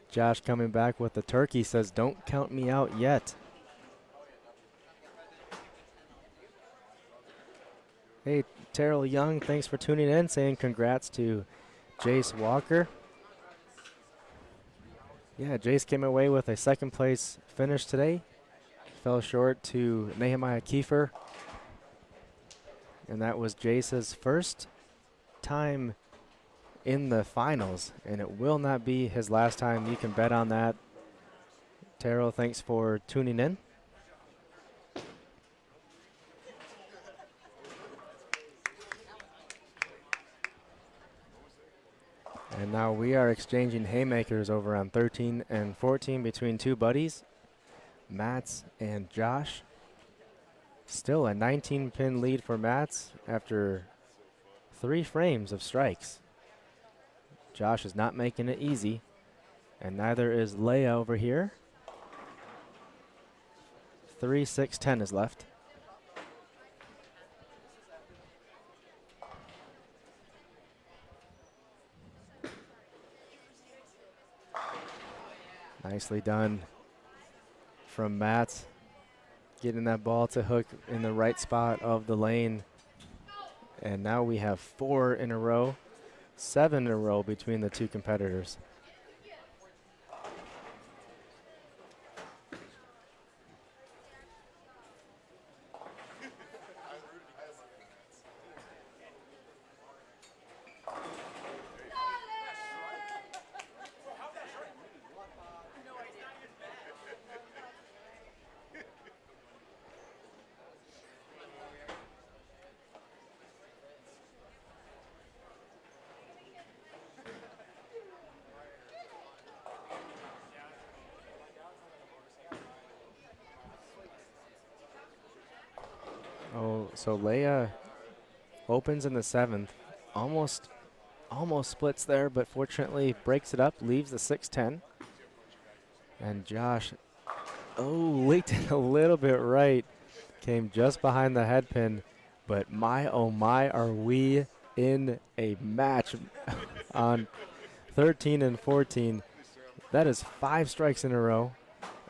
Josh coming back with the turkey, says, "Don't count me out yet." Hey, Terrell Young, thanks for tuning in, saying congrats to Jace Walker. Yeah, Jace came away with a 2nd place finish today. Fell short to Nehemiah Kiefer. And that was Jace's first time in the finals, and it will not be his last time. You can bet on that. Terrell, thanks for tuning in. And now we are exchanging haymakers over on 13 and 14 between 2 buddies, Mats and Josh. Still a 19-pin lead for Mats after 3 frames of strikes. Josh is not making it easy, and neither is Leia over here. 3-6-10 is left. Nicely done from Matt, getting that ball to hook in the right spot of the lane. And now we have 4 in a row, 7 in a row between the 2 competitors. Oh, so Leia opens in the 7th, almost splits there, but fortunately breaks it up, leaves the 6-10. And Josh, leaked it a little bit right, came just behind the head pin, but my, oh my, are we in a match on 13 and 14. That is 5 strikes in a row,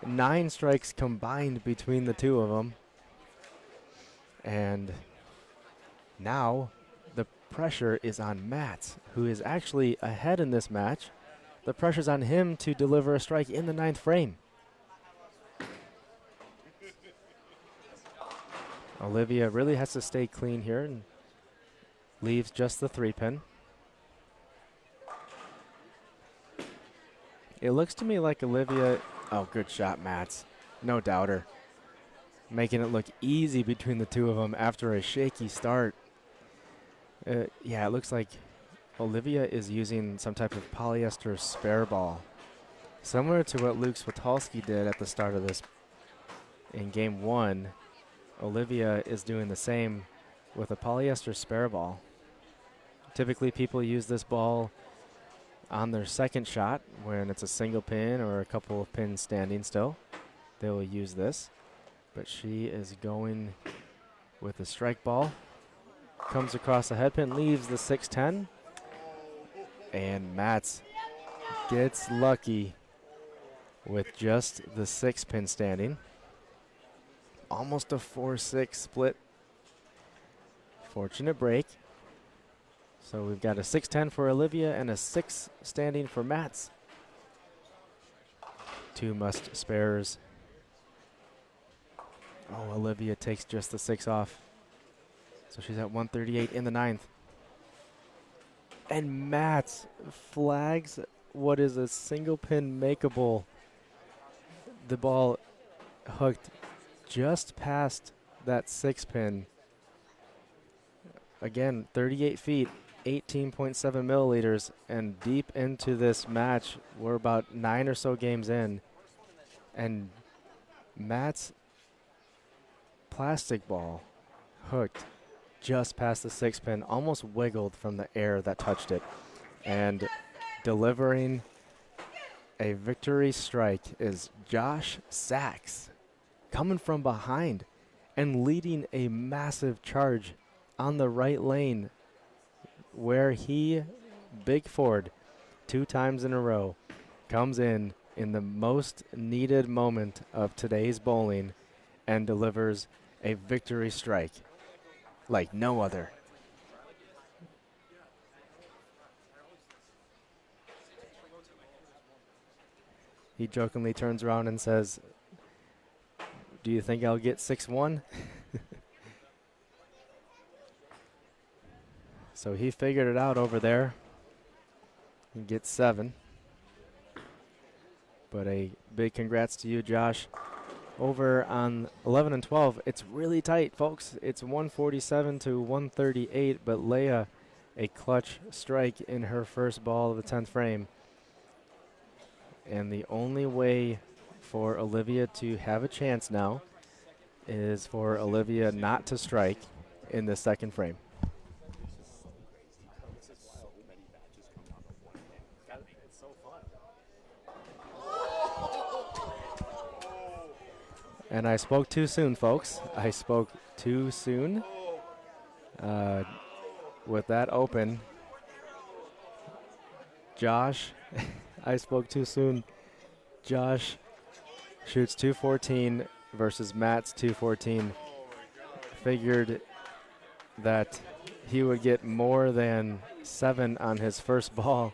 9 strikes combined between the 2 of them. And now the pressure is on Matt, who is actually ahead in this match. The pressure's on him to deliver a strike in the 9th frame. Olivia really has to stay clean here and leaves just the 3-pin. It looks to me like Olivia, oh, good shot, Matt. No doubter. making it look easy between the two of them after a shaky start. Yeah, it looks like Olivia is using some type of polyester spare ball, similar to what Luke Switalski did at the start of this in game 1. Olivia is doing the same with a polyester spare ball. Typically, people use this ball on their second shot when it's a single pin or a couple of pins standing still. They will use this, but she is going with the strike ball. Comes across the head pin, leaves the 6-10, and Mats gets lucky with just the 6-pin standing. Almost a 4-6 split. Fortunate break. So we've got a 6-10 for Olivia and a 6 standing for Mats. 2 must spares. Oh, Olivia takes just the 6 off. So she's at 138 in the 9th. And Mats flags what is a single pin makeable. The ball hooked just past that 6 pin. Again, 38 feet, 18.7 milliliters, and deep into this match. We're about 9 or so games in. And Matt's plastic ball hooked just past the 6 pin, almost wiggled from the air that touched it. And delivering a victory strike is Josh Sachs, coming from behind and leading a massive charge on the right lane, where he, Big Ford, 2 times in a row, comes in the most needed moment of today's bowling and delivers a victory strike like no other. He jokingly turns around and says, "Do you think I'll get 6-1? So he figured it out over there. He gets 7. But a big congrats to you, Josh. Over on 11 and 12, it's really tight, folks. It's 147 to 138, but Leia, a clutch strike in her first ball of the 10th frame. And the only way for Olivia to have a chance now is for Olivia not to strike in the second frame. It's so fun. And I spoke too soon, folks. I spoke too soon. With that open, Josh, I spoke too soon. Josh shoots 214 versus Matt's 214. Figured that he would get more than 7 on his first ball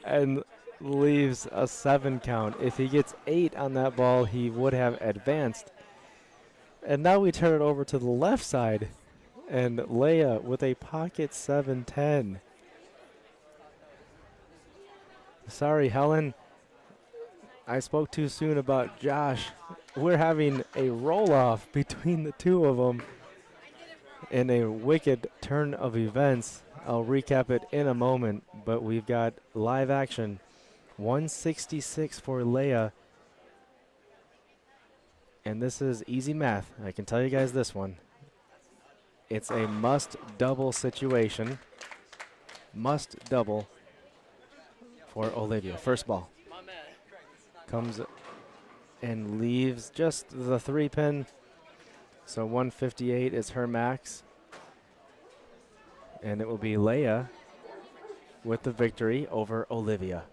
and leaves a 7 count. If he gets 8 on that ball, he would have advanced. And now we turn it over to the left side, and Leia with a pocket 7-10. Sorry, Helen. I spoke too soon about Josh. We're having a roll-off between the two of them in a wicked turn of events. I'll recap it in a moment, but we've got live action. 166 for Leia. And this is easy math. I can tell you guys this one. It's a must-double situation. Must-double for Olivia. First ball. Comes and leaves just the 3 pin. So 158 is her max. And it will be Leia with the victory over Olivia.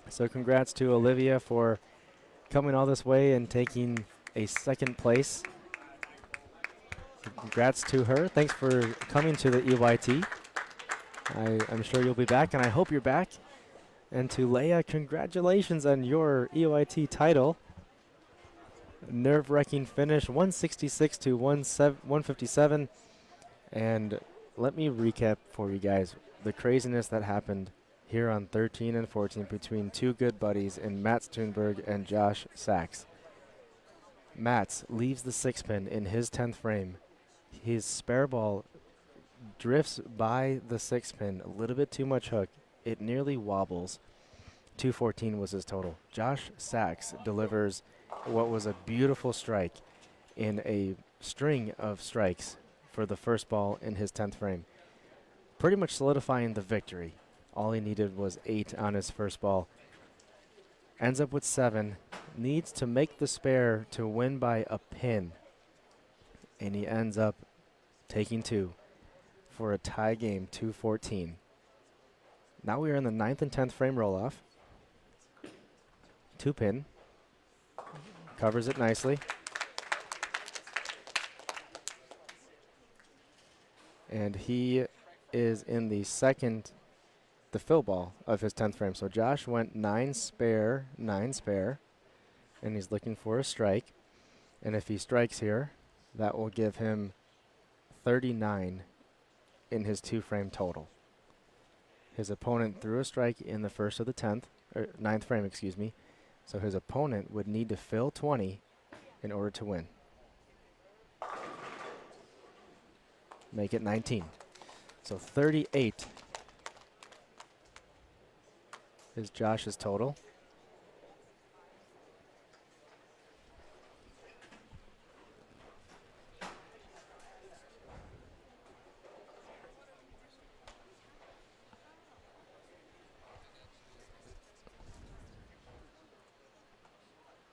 So congrats to Olivia for coming all this way and taking a second place. Congrats to her. Thanks for coming to the EYT. I'm sure you'll be back, and I hope you're back. And to Leia, congratulations on your EYT title. Nerve-wracking finish, 166 to 157. And let me recap for you guys the craziness that happened here on 13 and 14 between two good buddies in Mats Thunberg and Josh Sachs. Mats leaves the 6-pin in his 10th frame. His spare ball drifts by the 6-pin, a little bit too much hook. It nearly wobbles. 214 was his total. Josh Sachs delivers what was a beautiful strike in a string of strikes for the first ball in his 10th frame, pretty much solidifying the victory. All he needed was 8 on his first ball. Ends up with 7, needs to make the spare to win by a pin, and he ends up taking 2 for a tie game, 214. Now we are in the 9th and 10th frame roll-off. 2-pin. Covers it nicely. And he is in the fill ball of his 10th frame. So Josh went 9 spare, and he's looking for a strike. And if he strikes here, that will give him 39 in his 2-frame total. His opponent threw a strike in the first of the 9th frame, excuse me. So his opponent would need to fill 20 in order to win. Make it 19. So 38 is Josh's total.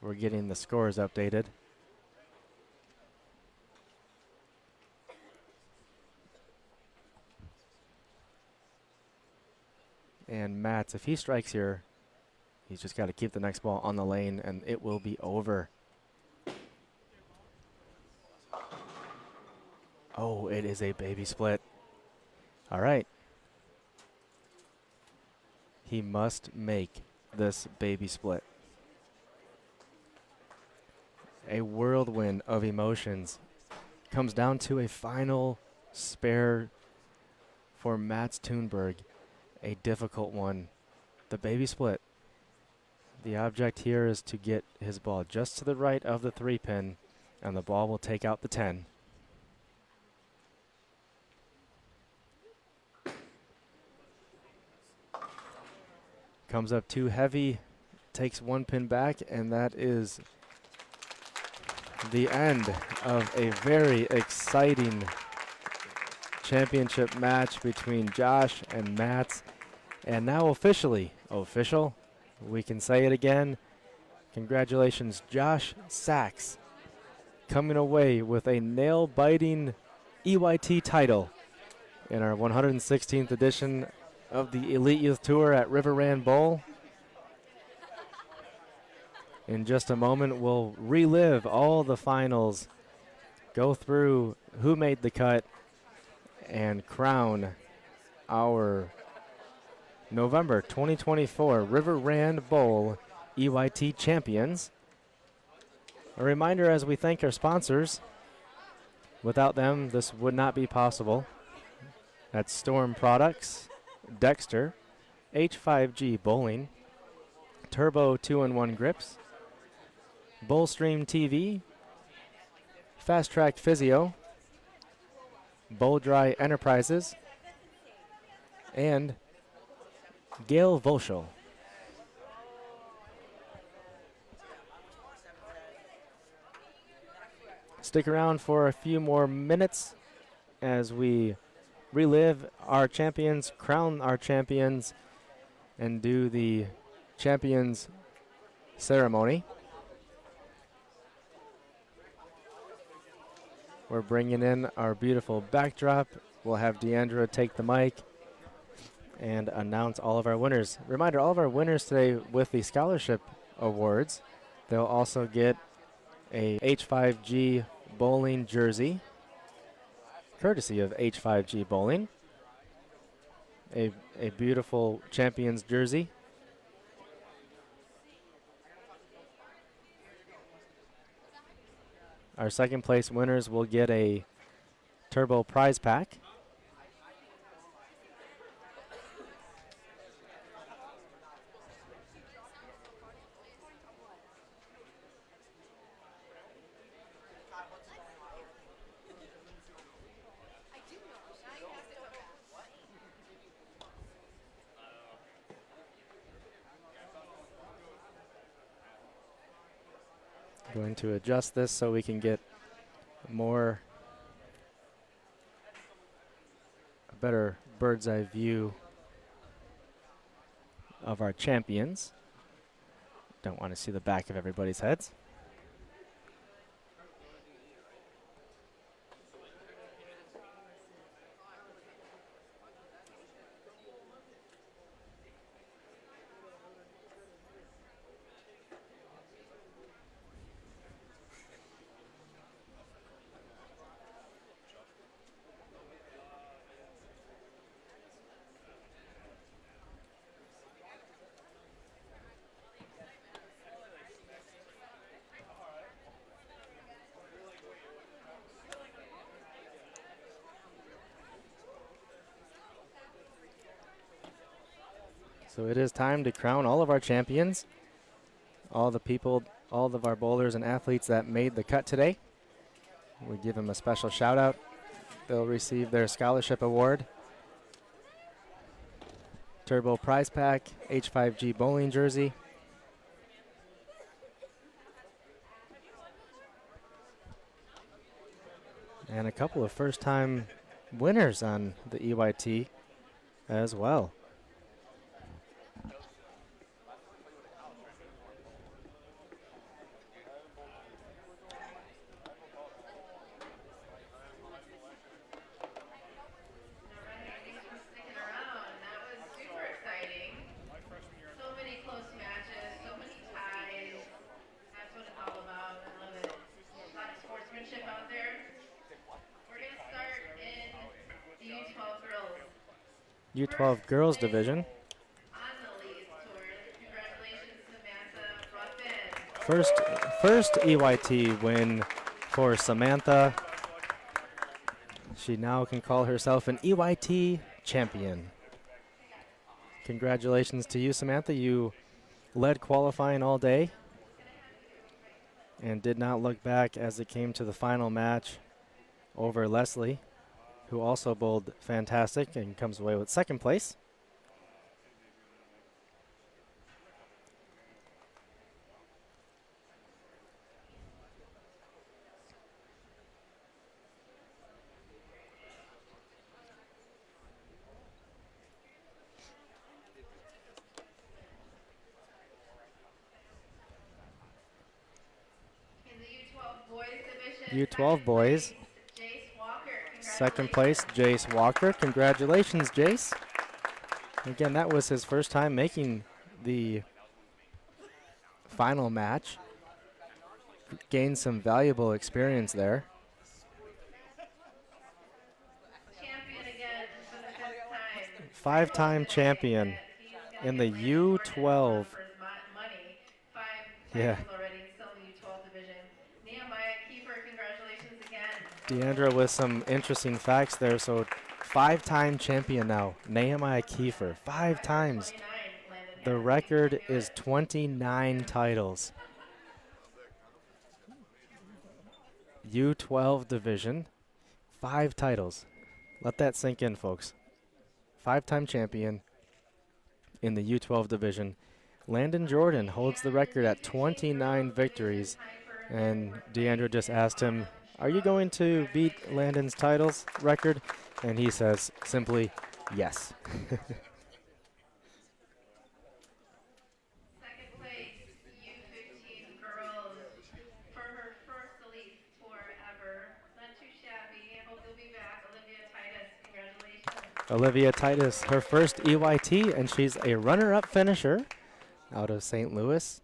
We're getting the scores updated. And Mats, if he strikes here, he's just got to keep the next ball on the lane, and it will be over. Oh, it is a baby split. All right. He must make this baby split. A whirlwind of emotions comes down to a final spare for Mats Thunberg. A difficult one. The baby split. The object here is to get his ball just to the right of the 3-pin, and the ball will take out the 10. Comes up too heavy, takes 1 pin back, and that is the end of a very exciting championship match between Josh and Mats. And now official, we can say it again. Congratulations, Josh Sachs, coming away with a nail-biting EYT title in our 116th edition of the Elite Youth Tour at River Rand Bowl. In just a moment, we'll relive all the finals, go through who made the cut, and crown our November 2024 River Rand Bowl EYT champions. A reminder as we thank our sponsors. Without them, this would not be possible. That's Storm Products, Dexter, H5G Bowling, Turbo 2-in-1 Grips, Bowlstream TV, Fast Track Physio, Bowl Dry Enterprises, and Gail Volschel. Stick around for a few more minutes as we relive our champions, crown our champions, and do the champions ceremony. We're bringing in our beautiful backdrop. We'll have Deandra take the mic and announce all of our winners. Reminder, all of our winners today with the scholarship awards, they'll also get a H5G bowling jersey courtesy of H5G Bowling. A beautiful champion's jersey. Our second place winners will get a Turbo prize pack. Going to adjust this so we can get a better bird's eye view of our champions. Don't want to see the back of everybody's heads. So it is time to crown all of our champions, all of our bowlers and athletes that made the cut today. We give them a special shout out. They'll receive their scholarship award, Turbo prize pack, H5G bowling jersey, and a couple of first-time winners on the EYT as well. U12 girls division. First EYT win for Samantha. She now can call herself an EYT champion. Congratulations to you, Samantha. You led qualifying all day and did not look back as it came to the final match over Leslie, who also bowled fantastic and comes away with second place. U12 boys. Second place, Jace Walker. Congratulations, Jace. Again, that was his first time making the final match. Gained some valuable experience there. Five-time champion in the U12. Yeah. Deandra with some interesting facts there. So 5-time champion now, Nehemiah Kiefer, 5 times. The record is 29 titles. U12 division, 5 titles. Let that sink in, folks. 5-time champion in the U12 division. Landon Jordan holds the record at 29 victories. And Deandra just asked him, are you going to beat Landon's titles record? And he says simply, yes. Second place, U15 girls for her first Elite Tour ever. Not too shabby. I hope you'll be back. Olivia Titus, congratulations. Olivia Titus, her first EYT, and she's a runner-up finisher out of St. Louis.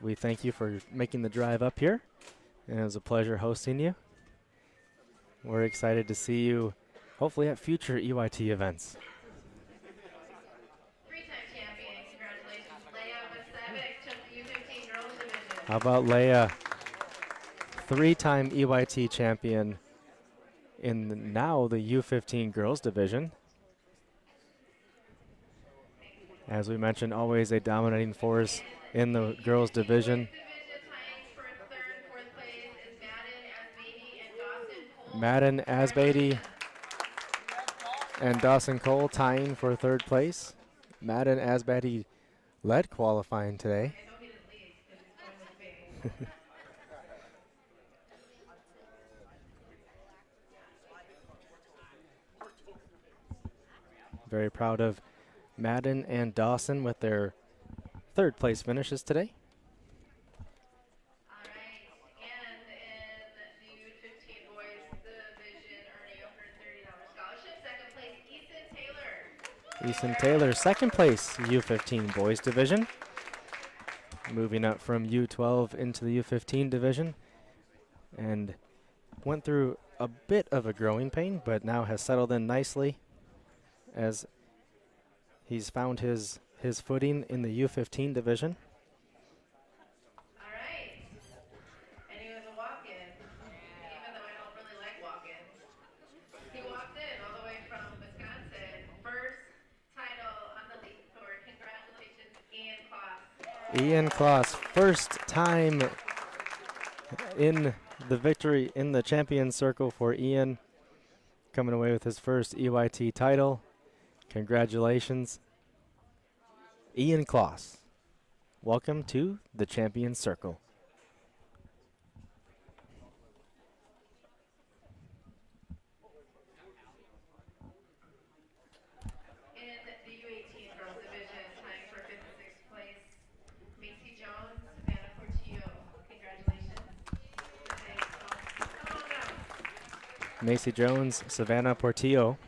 We thank you for making the drive up here, and it was a pleasure hosting you. We're excited to see you hopefully at future EYT events. Three-time champion, congratulations, Leia Vasevic took the U15 girls division. How about Leia? Three-time EYT champion in now the U15 girls division. As we mentioned, always a dominating force in the girls division. Tying for third and fourth place is Madden Asbeady and Dawson Cole tying for third place. Madden Asbeady led qualifying today. I know he didn't lead because he's going with me. Very proud of Madden and Dawson with their third place finishes today. All right, and in the U15 boys division, earning a $130 scholarship. Second place, Easton Taylor. Easton Taylor, second place, U15 boys division. Moving up from U12 into the U15 division. And went through a bit of a growing pain, but now has settled in nicely as he's found his footing in the U15 division. All right, and he was a walk-in, even though I don't really like walk-ins. He walked in all the way from Wisconsin. First title on the league tour. Congratulations, Ian Kloss. Ian Kloss, first time in the victory in the champion circle for Ian, coming away with his first EYT title. Congratulations, Ian Kloss. Welcome to the champion circle. In the U18 girls division, tying for 5th and 6th place, Macy Jones, Savannah Portillo. Congratulations. Come on down. Macy Jones, Savannah Portillo,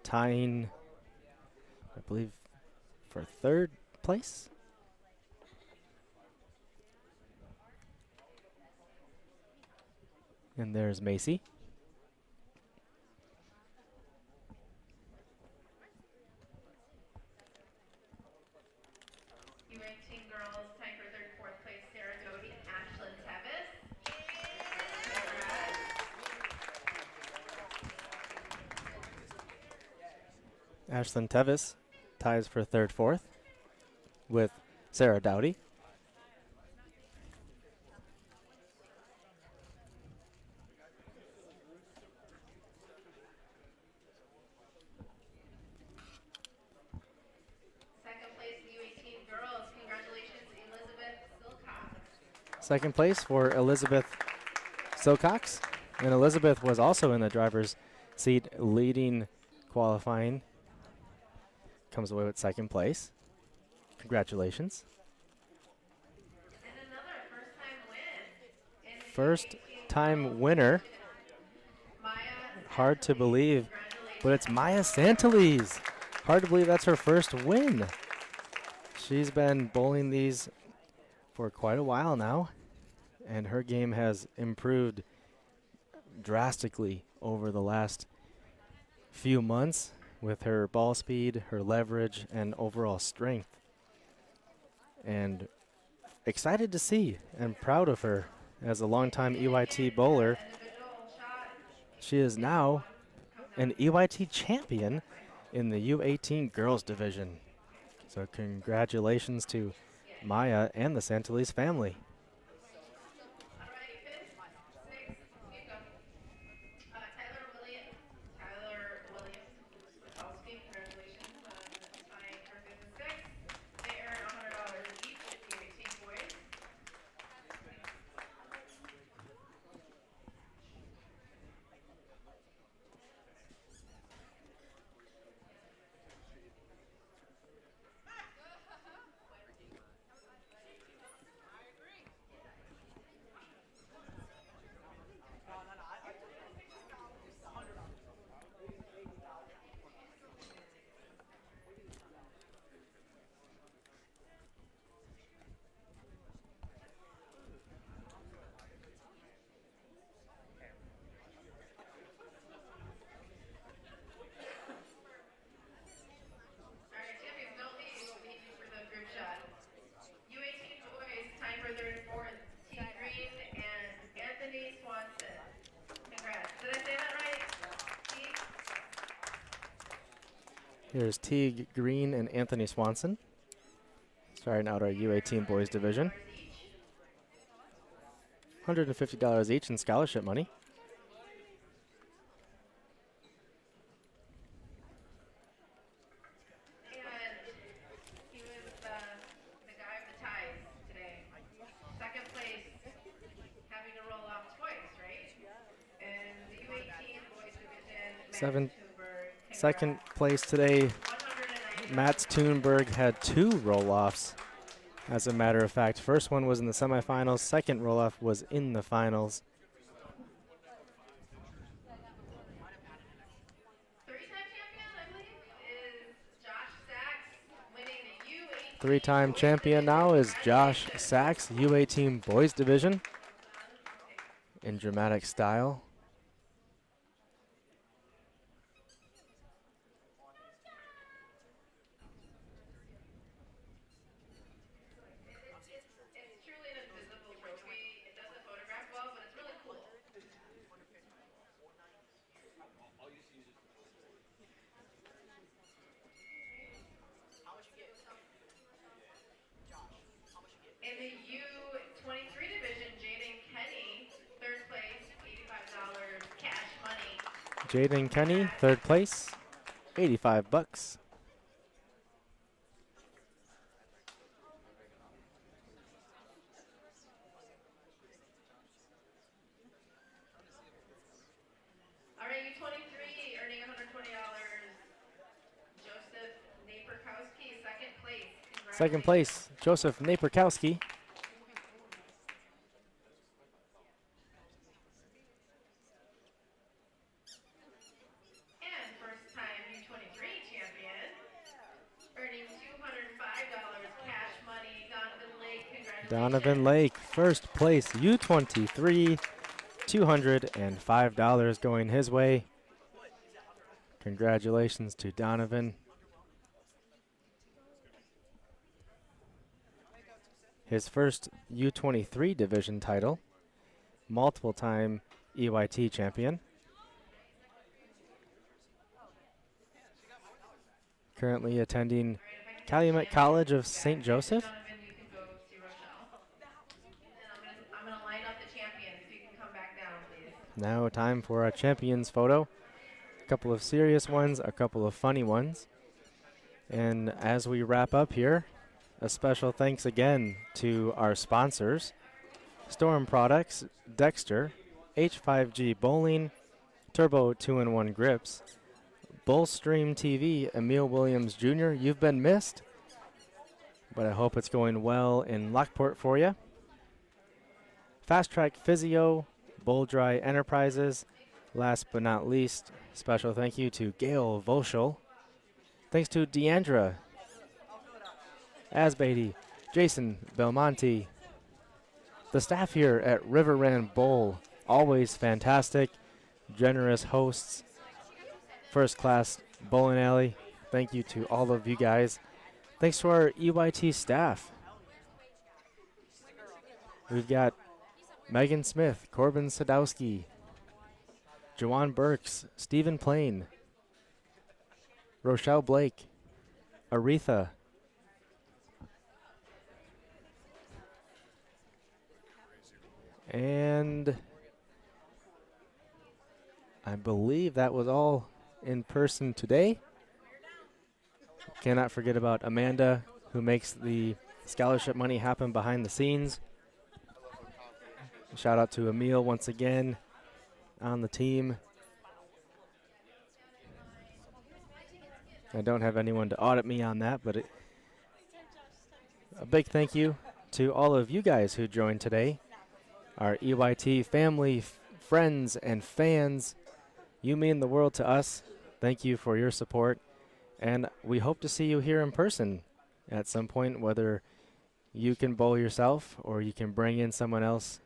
tying, I believe, for third place. And there's Macy. U18 girls, tying for 3rd and 4th place, Sarah Doty and Ashlyn Tevis. Ashlyn Tevis ties for third, fourth with Sarah Dowdy. Second place in U18 girls, congratulations, Elizabeth Silcox. Second place for Elizabeth Silcox. And Elizabeth was also in the driver's seat leading qualifying. Comes away with second place. Congratulations. And another first-time win. In the First U18 time girls winner. division. Maya Hard to Santalese, believe, but it's Maya Santalese. Hard to believe that's her first win. She's been bowling these for quite a while now, and her game has improved drastically over the last few months with her ball speed, her leverage, and overall strength. And excited to see and proud of her as a longtime EYT bowler. She is now an EYT champion in the U18 girls division. So congratulations to Maya and the Santalese family. All right, 5th, 6th, here you go. Tyler Williams, Wachowski, congratulations on tying for 5th and 6th. They earn $100 each at the U18 boys. Here's Teague Green and Anthony Swanson starting out our U18 boys division. $150 each in scholarship money. And he was the guy of the ties today. Second place, having to roll off twice, right? And the U18 boys division, Second place today, Matt Thunberg had 2 roll-offs. As a matter of fact, first one was in the semifinals, second roll-off was in the finals. Three-time champion, I believe, is Josh Sachs, winning the U18. Three-time champion now is Josh Sachs, U18 boys division, in dramatic style. It's truly an invisible trophy. It doesn't photograph well, but it's really cool. In the U23 division, Jaden Kenny, third place, $85 cash money. Jaden Kenny, third place, $85. All right, U23 earning $120. Joseph Naperkowski, second place. Second place, Joseph Naperkowski. And first time U23 champion, earning $205 cash money, Donovan Lake. Congratulations. Donovan Lake, first place, U23, $205 going his way. Congratulations to Donovan. His first U23 division title, multiple-time EYT champion. Currently attending Calumet College of St. Joseph. Donovan, you can go see Rochelle. And I'm gonna line up the champions. If you can come back down, please. Now time for a champions photo. A couple of serious ones, a couple of funny ones. And as we wrap up here, a special thanks again to our sponsors: Storm Products, Dexter, H5G Bowling, Turbo 2-in-1 Grips, Bullstream TV, Emil Williams Jr. You've been missed, but I hope it's going well in Lockport for you. Fast Track Physio, Bull Dry Enterprises. Last but not least, special thank you to Gail Volschel. Thanks to Deandra Asbeatty, Jason Belmonte, the staff here at River Rand Bowl, always fantastic, generous hosts, first class bowling alley. Thank you to all of you guys. Thanks to our EYT staff. We've got Megan Smith, Corbin Sadowski, Jawan Burks, Stephen Plain, Rochelle Blake, Aretha, and I believe that was all in person today. Cannot forget about Amanda, who makes the scholarship money happen behind the scenes. Shout out to Emil once again on the team. I don't have anyone to audit me on that, but a big thank you to all of you guys who joined today. Our EYT family, friends, and fans. You mean the world to us. Thank you for your support. And we hope to see you here in person at some point, whether you can bowl yourself or you can bring in someone else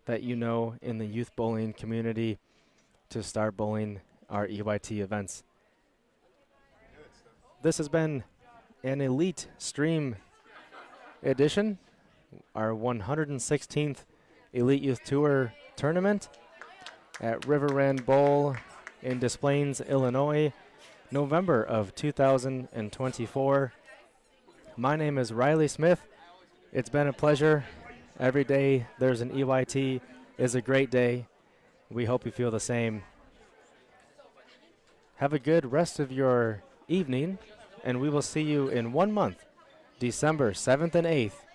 that you know in the youth bowling community to start bowling our EYT events. This has been an Elite Stream edition, our 116th Elite Youth Tour tournament at River Rand Bowl in Des Plaines, Illinois. November of 2024. My name is Riley Smith. It's been a pleasure. Every day there's an EYT is a great day. We hope you feel the same. Have a good rest of your evening, and we will see you in 1 month, December 7th and 8th,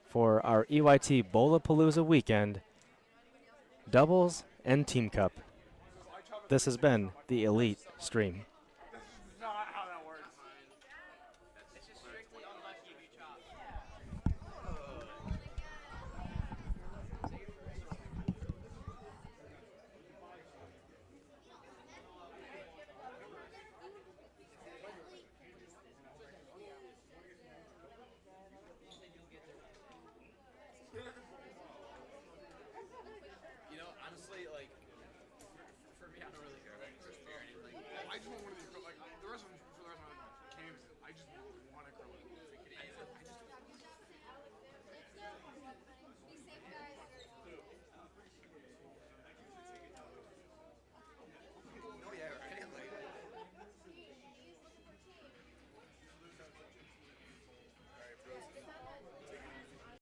for our EYT Bowlapalooza weekend, doubles and team cup. This has been the Elite Stream.